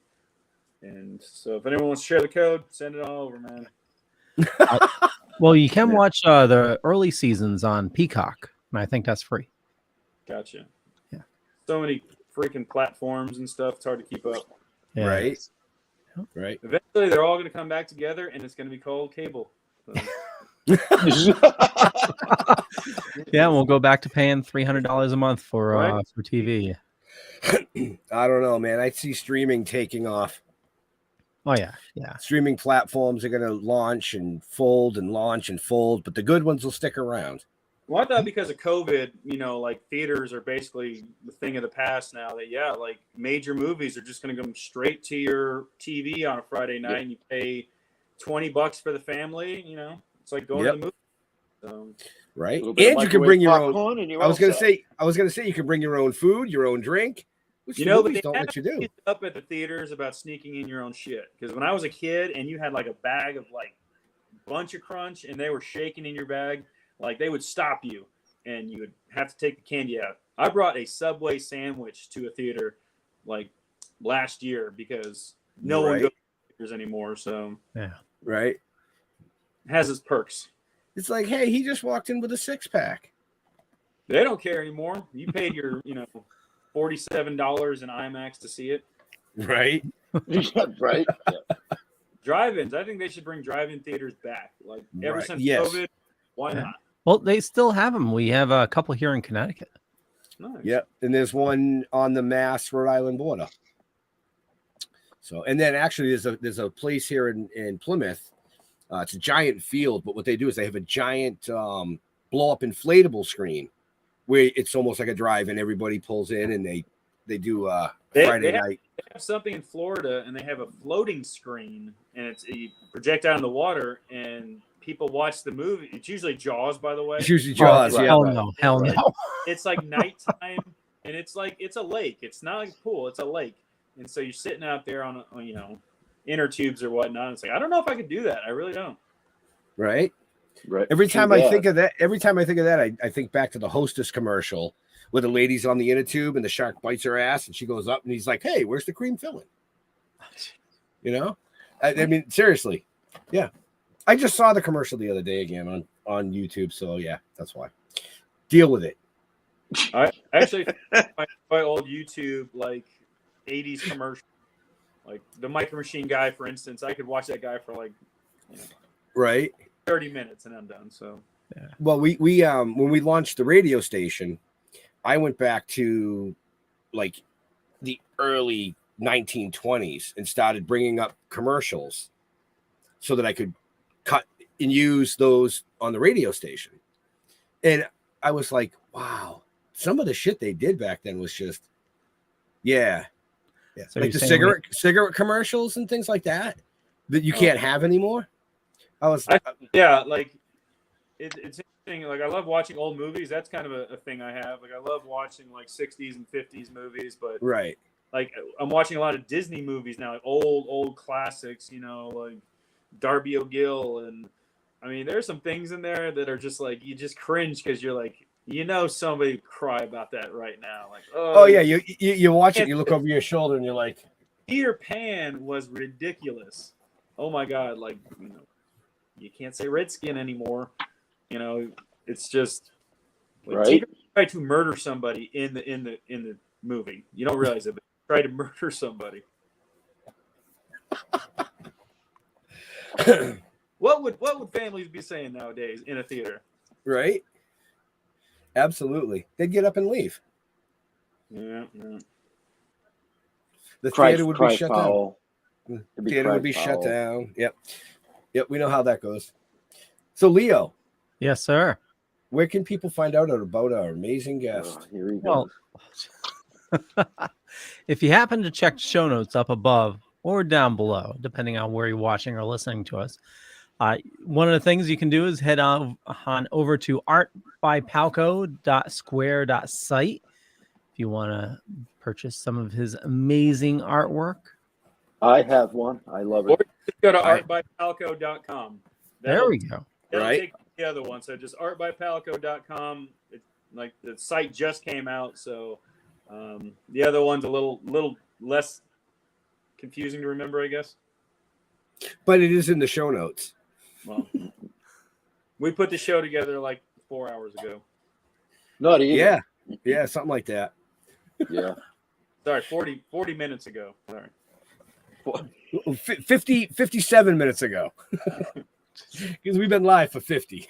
And so if anyone wants to share the code, send it all over, man. Well, you can watch the early seasons on Peacock, and I think that's free. Gotcha. Yeah. So many freaking platforms and stuff. It's hard to keep up. Yeah. Right. Right. Eventually, they're all going to come back together, and it's going to be called cable. So. Yeah, we'll go back to paying $300 a month for TV. I don't know, man. I see streaming taking off. Oh yeah, yeah. Streaming platforms are going to launch and fold and launch and fold, but the good ones will stick around. Well, I thought because of COVID, like theaters are basically the thing of the past now. That like major movies are just going to come straight to your TV on a Friday night, and you pay $20 for the family. It's like going to the movie. So, right, and you can bring your own. And I was going to say you can bring your own food, your own drink. Which but they don't let you do. Up at the theaters about sneaking in your own shit. Because when I was a kid, and you had like a bag of like bunch of crunch, and they were shaking in your bag. Like, they would stop you, and you would have to take the candy out. I brought a Subway sandwich to a theater, like, last year because no one goes to theaters anymore. So, yeah. Right. It has its perks. It's like, hey, he just walked in with a 6-pack. They don't care anymore. You paid your, $47 in IMAX to see it. Right. Right. Yeah. Drive-ins. I think they should bring drive-in theaters back. Like, ever since COVID. Why not? Well, they still have them. We have a couple here in Connecticut. Nice. Yep, and there's one on the Mass Rhode Island border. So, and then actually there's a place here in Plymouth. It's a giant field, but what they do is they have a giant blow up inflatable screen where it's almost like a drive, and everybody pulls in, and they do Friday night. They have something in Florida, and they have a floating screen, and you project out in the water, and people watch the movie. It's usually Jaws, by the way. It's usually Jaws. Oh, yeah. Hell no. It's like nighttime, and it's a lake. It's not like a pool. It's a lake, and so you're sitting out there on inner tubes or whatnot. It's like, I don't know if I could do that. I really don't. Right. Right. Every time I think of that, I think back to the Hostess commercial where the lady's on the inner tube and the shark bites her ass, and she goes up, and he's like, "Hey, where's the cream filling?" I mean, seriously, yeah. I just saw the commercial the other day again on YouTube, so yeah, that's why. Deal with it. I actually my old YouTube like 80s commercial, like the Micro Machine guy, for instance. I could watch that guy for like right 30 minutes and I'm done. So yeah. Well, we when we launched the radio station, I went back to like the early 1920s and started bringing up commercials so that I could cut and use those on the radio station. And I was like, wow, some of the shit they did back then was just, yeah. So like the cigarette commercials and things like that you can't have anymore. like it's interesting. Like, I love watching old movies. That's kind of a thing I have. Like, I love watching like 60s and 50s movies, but right. Like, I'm watching a lot of Disney movies now, like old classics, like Darby O'Gill. And I mean, there's some things in there that are just like, you just cringe because you're like, somebody would cry about that right now. Like, oh yeah, you watch it, you look over your shoulder, and you're like, Peter Pan was ridiculous. Oh my God, like, you can't say Redskin anymore. It's just like, right. Peter tried to murder somebody in the movie. You don't realize it, but he tried to murder somebody. What would families be saying nowadays in a theater? Right. Absolutely. They'd get up and leave. Yeah. The theater would be shut foul. down. The theater would be shut down. Yep. We know how that goes. So, Leo. Yes, sir. Where can people find out about our amazing guest? Here we go. Well, if you happen to check show notes up above or down below, depending on where you're watching or listening to us, one of the things you can do is head on over to artbypalco.square.site if you want to purchase some of his amazing artwork. I have one. I love it. Or just go to artbypalco.com. There we go. That'll Right. take the other one. So just artbypalco.com. Like, the site just came out, so the other one's a little less confusing to remember, I guess. But it is in the show notes. Well, we put the show together like 4 hours ago. Not even. Yeah, something like that. Yeah. Sorry, 40 minutes ago. Sorry. 57 minutes ago. Because we've been live for 50.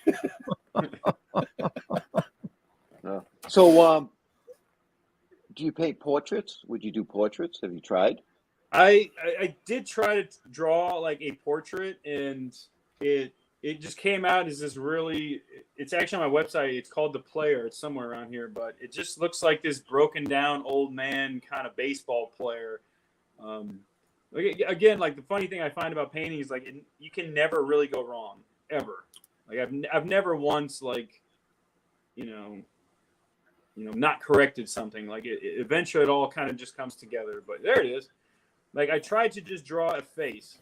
So, do you paint portraits? Would you do portraits? Have you tried? I did try to draw like a portrait, and it just came out as this really. It's actually on my website. It's called The Player. It's somewhere around here, but it just looks like this broken down old man kind of baseball player. Again, like the funny thing I find about painting is like you can never really go wrong ever. Like I've never once like, not corrected something. Like eventually it all kind of just comes together. But there it is. Like I tried to just draw a face,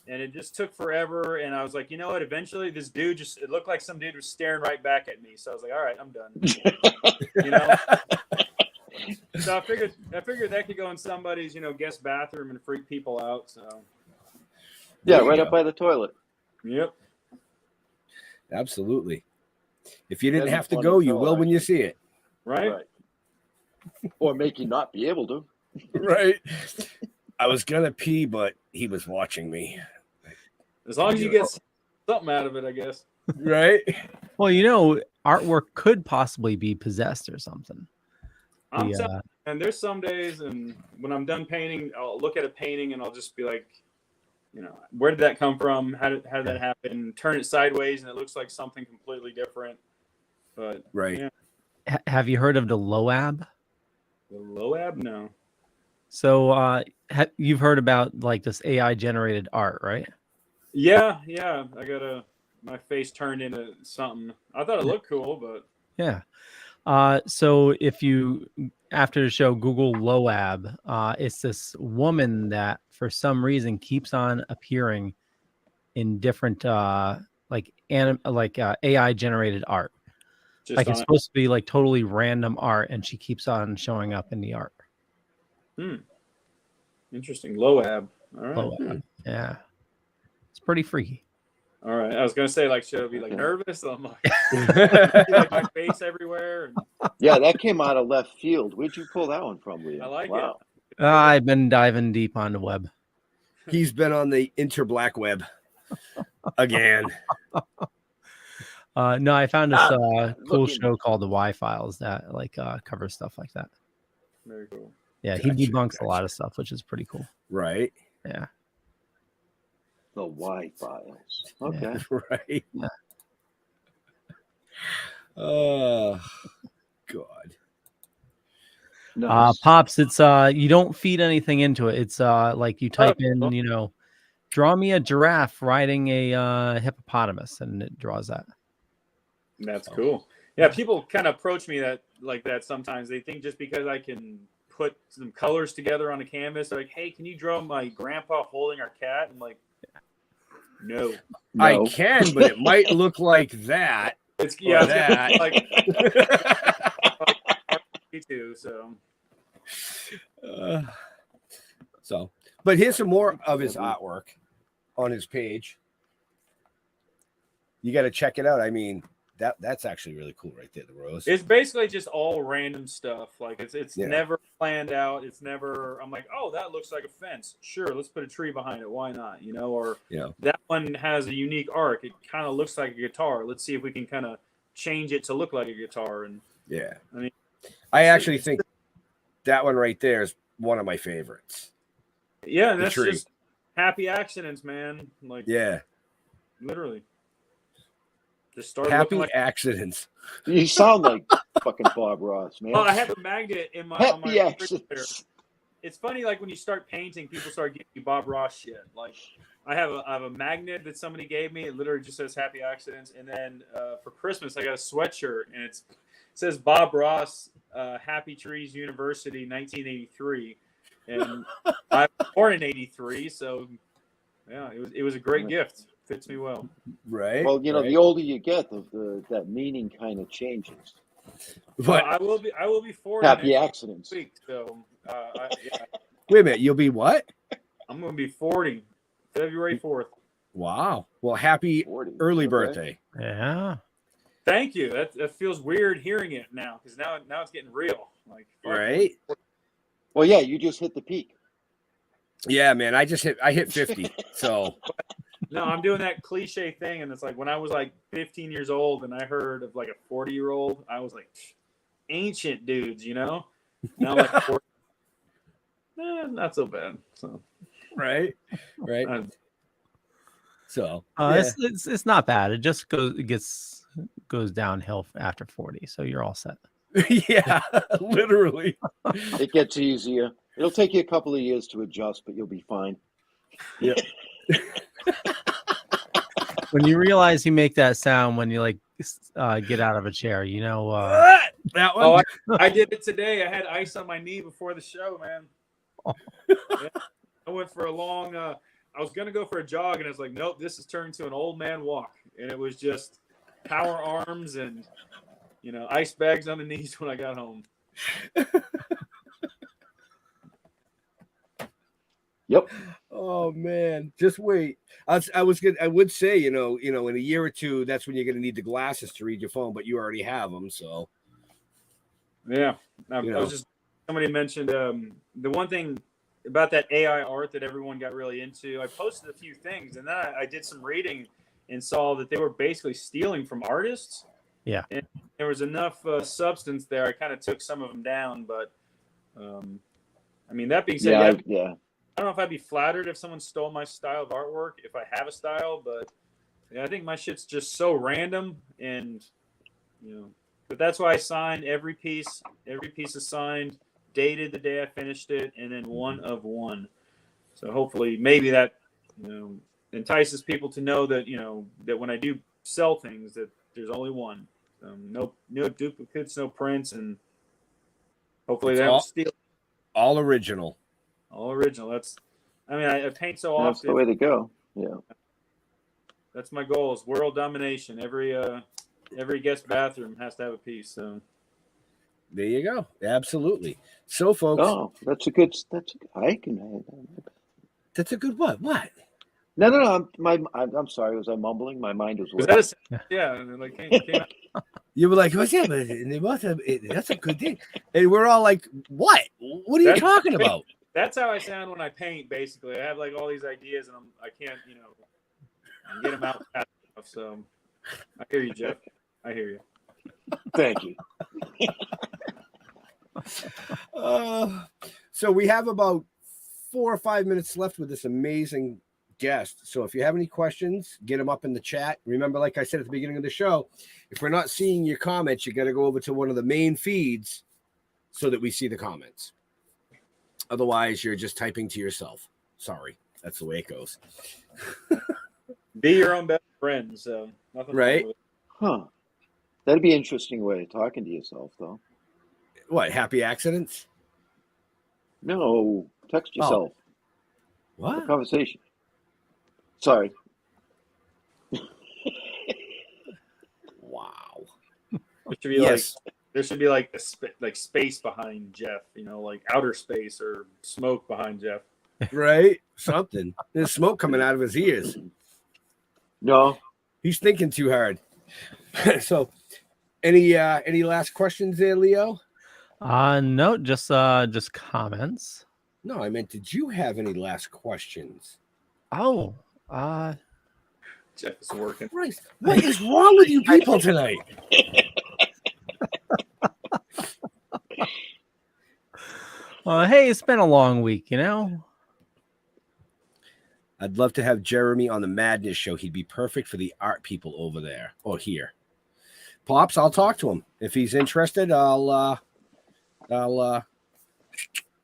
and it just took forever. And I was like, you know what? Eventually, this dude it looked like some dude was staring right back at me. So I was like, all right, I'm done. So I figured that could go in somebody's, guest bathroom and freak people out. So yeah, right up by the toilet. Yep. Absolutely. If you didn't That'd be have to funny go, as you hell, will when you see it. Right. Or make you not be able to. Right. I was gonna pee, but he was watching me. As long as you get something out of it, I guess. Right. Well, artwork could possibly be possessed or something. And there's some days, and when I'm done painting, I'll look at a painting and I'll just be like, where did that come from? How did that happen? Turn it sideways, and it looks like something completely different. But right. Yeah. Have you heard of the Loab? The Loab? No. So you've heard about like this AI generated art, right? Yeah. I got my face turned into something. I thought it looked cool, but yeah. So if you, after the show, Google Loab, it's this woman that for some reason keeps on appearing in different AI generated art. Like it's supposed to be like totally random art, and she keeps on showing up in the art. Interesting. Loab. All right. Loab. Yeah. It's pretty freaky. All right. I was gonna say, like, should I be like nervous? I'm like my face everywhere. Yeah, that came out of left field. Where'd you pull that one from, Liam? I like it. I've been diving deep on the web. He's been on the interblack web again. No, I found this cool show called the Y Files that covers stuff like that. Very cool. Yeah, he debunks a lot of stuff, which is pretty cool. Right. Yeah. The Y Files. Okay. Yeah. Right. Yeah. Oh, God. Nice. Pops, it's you don't feed anything into it. It's like you type in, draw me a giraffe riding a hippopotamus, and it draws that. That's cool. Yeah, people kind of approach me that sometimes. They think just because I can put some colors together on a canvas, they're like, hey, can you draw my grandpa holding our cat? I'm like, no. I can, but it might look like that. It's that. Like me too. So, but here's some more of his artwork on his page. You got to check it out. I mean, that's actually really cool right there. The rose. It's basically just all random stuff. Like it's Yeah. never planned out. It's never. I'm like, oh, that looks like a fence. Sure, let's put a tree behind it. Why not? Or that one has a unique arc. It kind of looks like a guitar. Let's see if we can kind of change it to look like a guitar. And yeah, I mean, I actually think that one right there is one of my favorites. Yeah, and that's just happy accidents, man. Like literally. Just started happy accidents. You sound like fucking Bob Ross, man. Oh, I have a magnet in my happy accidents. It's funny, like when you start painting, people start giving you Bob Ross shit. Like I have a magnet that somebody gave me. It literally just says happy accidents. And then for Christmas, I got a sweatshirt, and it says Bob Ross, Happy Trees University, 1983. And I was born in 83, so yeah, it was a great gift. Fits me well. Right. Well, the older you get, that meaning kind of changes. But I will be 40. Happy accidents. Week, so wait a minute, you'll be what? I'm going to be 40, February 4th. Wow. Well, happy 40. early birthday. Yeah. Thank you. That feels weird hearing it now, because now it's getting real. Like right. Well, yeah, you just hit the peak. Yeah, man. I hit 50. So. No, I'm doing that cliche thing, and it's like when I was like 15 years old and I heard of like a 40-year-old, I was like, ancient dudes, Now I'm like 40. not so bad. So Right. uh, So yeah. It's not bad. It just goes downhill after 40. So you're all set. Yeah, literally. It gets easier. It'll take you a couple of years to adjust, but you'll be fine. Yeah. When you realize you make that sound when you get out of a chair, That one. I did it today. I had ice on my knee before the show, man. Yeah. I went for a long. I was gonna go for a jog, and I was like, nope, this has turned to an old man walk, and it was just power arms and ice bags on the knees when I got home. Yep. Oh man, just wait. I would say, in a year or two, that's when you're going to need the glasses to read your phone, but you already have them. So yeah, I was just somebody mentioned the one thing about that AI art that everyone got really into. I posted a few things, and then I did some reading and saw that they were basically stealing from artists. Yeah, and there was enough substance there. I kind of took some of them down, but I mean, that being said, yeah. I don't know if I'd be flattered if someone stole my style of artwork, if I have a style, but yeah, I think my shit's just so random, and but that's why I signed every piece. Every piece is signed, dated the day I finished it, and then one of one. So hopefully, maybe that entices people to know that that when I do sell things, that there's only one. No duplicates, no prints, and hopefully it's they don't steal. All original. All original. I paint so That's often. the way to go. Yeah. That's my goal, is world domination. Every guest bathroom has to have a piece. So there you go. Absolutely. So, folks. Oh, that's a good. I can. That's a good what? What? No. I'm sorry. Was I mumbling? My mind was. Yeah. Like came out. You were like, "What's that?" That's a good thing. And we're all like, "What? What are you talking about?" That's how I sound when I paint. Basically, I have like all these ideas, and I can't, get them out fast enough. So I hear you, Jeff. I hear you. Thank you. So we have about 4 or 5 minutes left with this amazing guest. So if you have any questions, get them up in the chat. Remember, like I said at the beginning of the show, if we're not seeing your comments, you got to go over to one of the main feeds so that we see the comments. Otherwise, you're just typing to yourself. Sorry, that's the way it goes. Be your own best friend. So nothing right? Huh. That'd be an interesting way of talking to yourself, though. What? Happy accidents? No, text yourself. What? A conversation. Sorry. Wow. There should be like space behind Jeff, like outer space or smoke behind Jeff. Right? Something. There's smoke coming out of his ears. No. He's thinking too hard. So any last questions there, Leo? No, just comments. No, I meant, did you have any last questions? Oh, Jeff is working. Christ, what is wrong with you people tonight? Hey, it's been a long week, I'd love to have Jeremy on the Madness show. He'd be perfect for the art people over there or here. Pops, I'll talk to him. If he's interested, I'll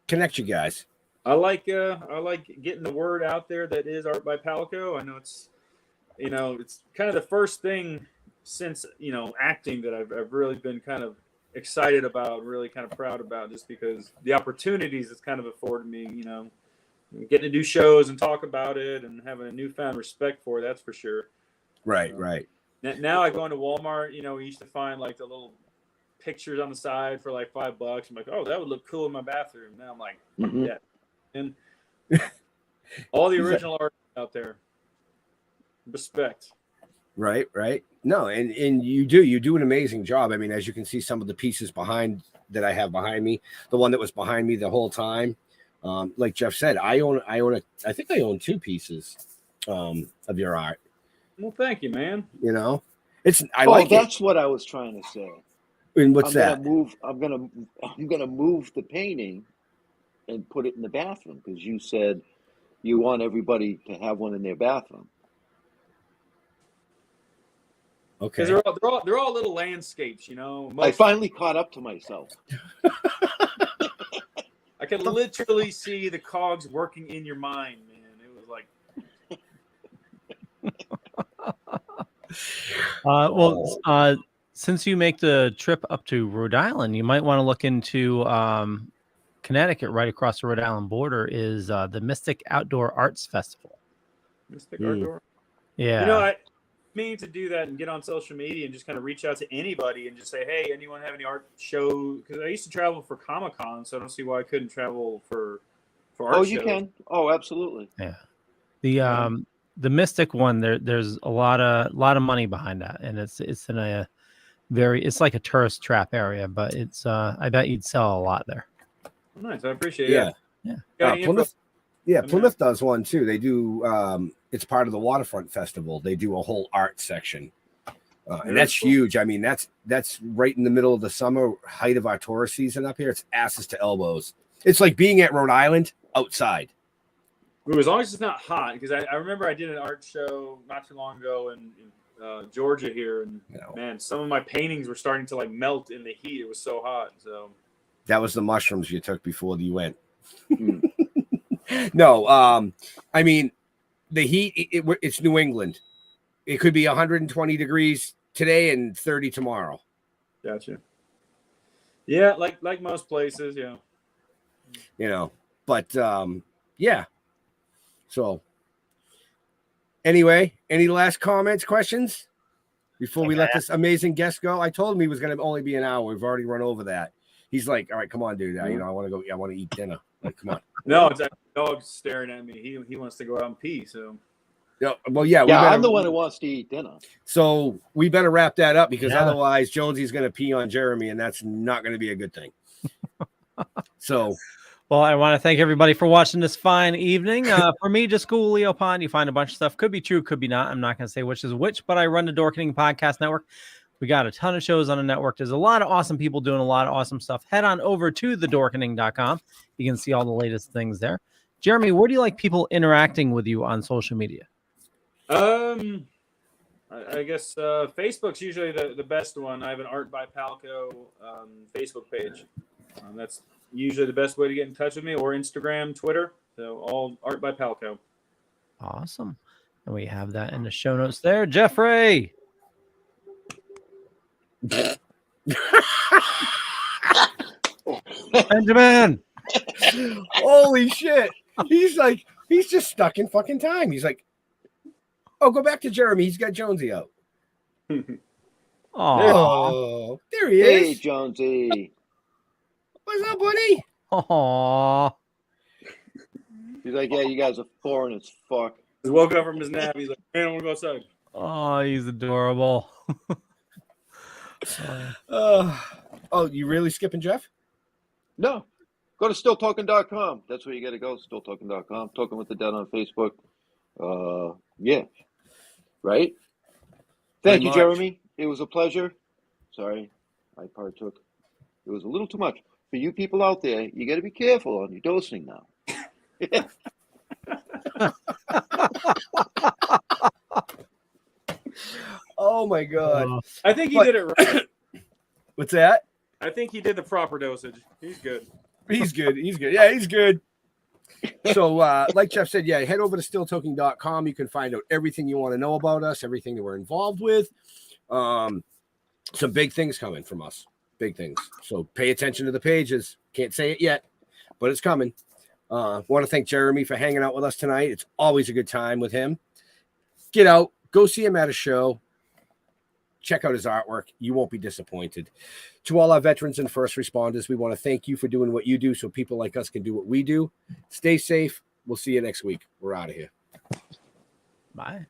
connect you guys. I like getting the word out there that is Art by Palko. I know it's kind of the first thing since acting that I've really been kind of excited about, really kind of proud about, just because the opportunities it's kind of afforded me, getting to do shows and talk about it and having a newfound respect for it, that's for sure. Right. Now I go into Walmart, we used to find like the little pictures on the side for like $5. I'm like, oh, that would look cool in my bathroom. Now I'm like, yeah. And all the original art out there. Respect. Right. No, and you do an amazing job. I mean, as you can see, some of the pieces that I have behind me, the one that was behind me the whole time. Like Jeff said, I think I own 2 pieces of your art. Well, thank you, man. That's what I was trying to say. And what's that? I'm gonna move the painting and put it in the bathroom because you said you want everybody to have one in their bathroom. Okay. Because they're all little landscapes, you know. I finally caught up to myself. I could literally see the cogs working in your mind, man. It was like. Since you make the trip up to Rhode Island, you might want to look into Connecticut. Right across the Rhode Island border is the Mystic Outdoor Arts Festival. Mystic Outdoor. Yeah. You know, I mean to do that and get on social media and just kind of reach out to anybody and just say, hey, anyone have any art show? Because I used to travel for Comic-Con, so I don't see why I couldn't travel for art shows. You can. Oh, absolutely. Yeah. The Mystic one, there's a lot of money behind that, and it's in a it's like a tourist trap area, but it's I bet you'd sell a lot there. Nice, I appreciate it. Yeah. Plymouth does one too. They do it's part of the waterfront festival. They do a whole art section. And that's huge. I mean, that's right in the middle of the summer, height of our tourist season up here. It's asses to elbows. It's like being at Rhode Island outside. As long as it's not hot, because I remember I did an art show not too long ago in Georgia here, and man, some of my paintings were starting to like melt in the heat. It was so hot. So that was the mushrooms you took before you went. No, I mean the heat. It's New England. It could be 120 degrees today and 30 tomorrow. Gotcha. Yeah, like most places, yeah. You know, but yeah. So anyway, any last comments, questions before we let this amazing guest go? I told him he was going to only be an hour. We've already run over that. He's like, all right, come on, dude. You know, I want to go. I want to eat dinner. Like, come on. No, it's a dog staring at me. He wants to go out and pee. So. Well, yeah. I'm the one who wants to eat dinner. So we better wrap that up because otherwise Jonesy's going to pee on Jeremy, and that's not going to be a good thing. So. Well, I want to thank everybody for watching this fine evening. For me, just Google Leo Pond. You find a bunch of stuff. Could be true, could be not. I'm not going to say which is which, but I run the Dorkening Podcast Network. We got a ton of shows on the network. There's a lot of awesome people doing a lot of awesome stuff. Head on over to thedorkening.com. You can see all the latest things there. Jeremy, where do you like people interacting with you on social media? I guess Facebook's usually the best one. I have an Art by Palko Facebook page. That's usually the best way to get in touch with me, or Instagram, Twitter. So all Art by Palko. Awesome. And we have that in the show notes there. Jeffrey. Benjamin. Holy shit. He's just stuck in fucking time. He's like, oh, go back to Jeremy. He's got Jonesy out. Oh, there he is. Hey, Jonesy. What's up, buddy? Aw. He's like, yeah, you guys are foreign as fuck. He woke up from his nap. He's like, man, I want to go outside. Oh, he's adorable. Oh, you really skipping Jeff? No. Go to stilltalking.com. That's where you got to go, stilltalking.com. Talking with the Dead on Facebook. Yeah. Right? Thank you, Jeremy. It was a pleasure. Sorry, I partook. It was a little too much. For you people out there, you got to be careful on your dosing now. Oh, my God. I think he did it right. What's that? I think he did the proper dosage. He's good. He's good. Yeah, he's good. So, like Jeff said, yeah, head over to stilltalking.com. You can find out everything you want to know about us, everything that we're involved with. Some big things coming from us. Big things. So pay attention to the pages. Can't say it yet, but it's coming. Want to thank Jeremy for hanging out with us tonight. It's always a good time with him. Get out. Go see him at a show. Check out his artwork. You won't be disappointed. To all our veterans and first responders, we want to thank you for doing what you do so people like us can do what we do. Stay safe. We'll see you next week. We're out of here. Bye.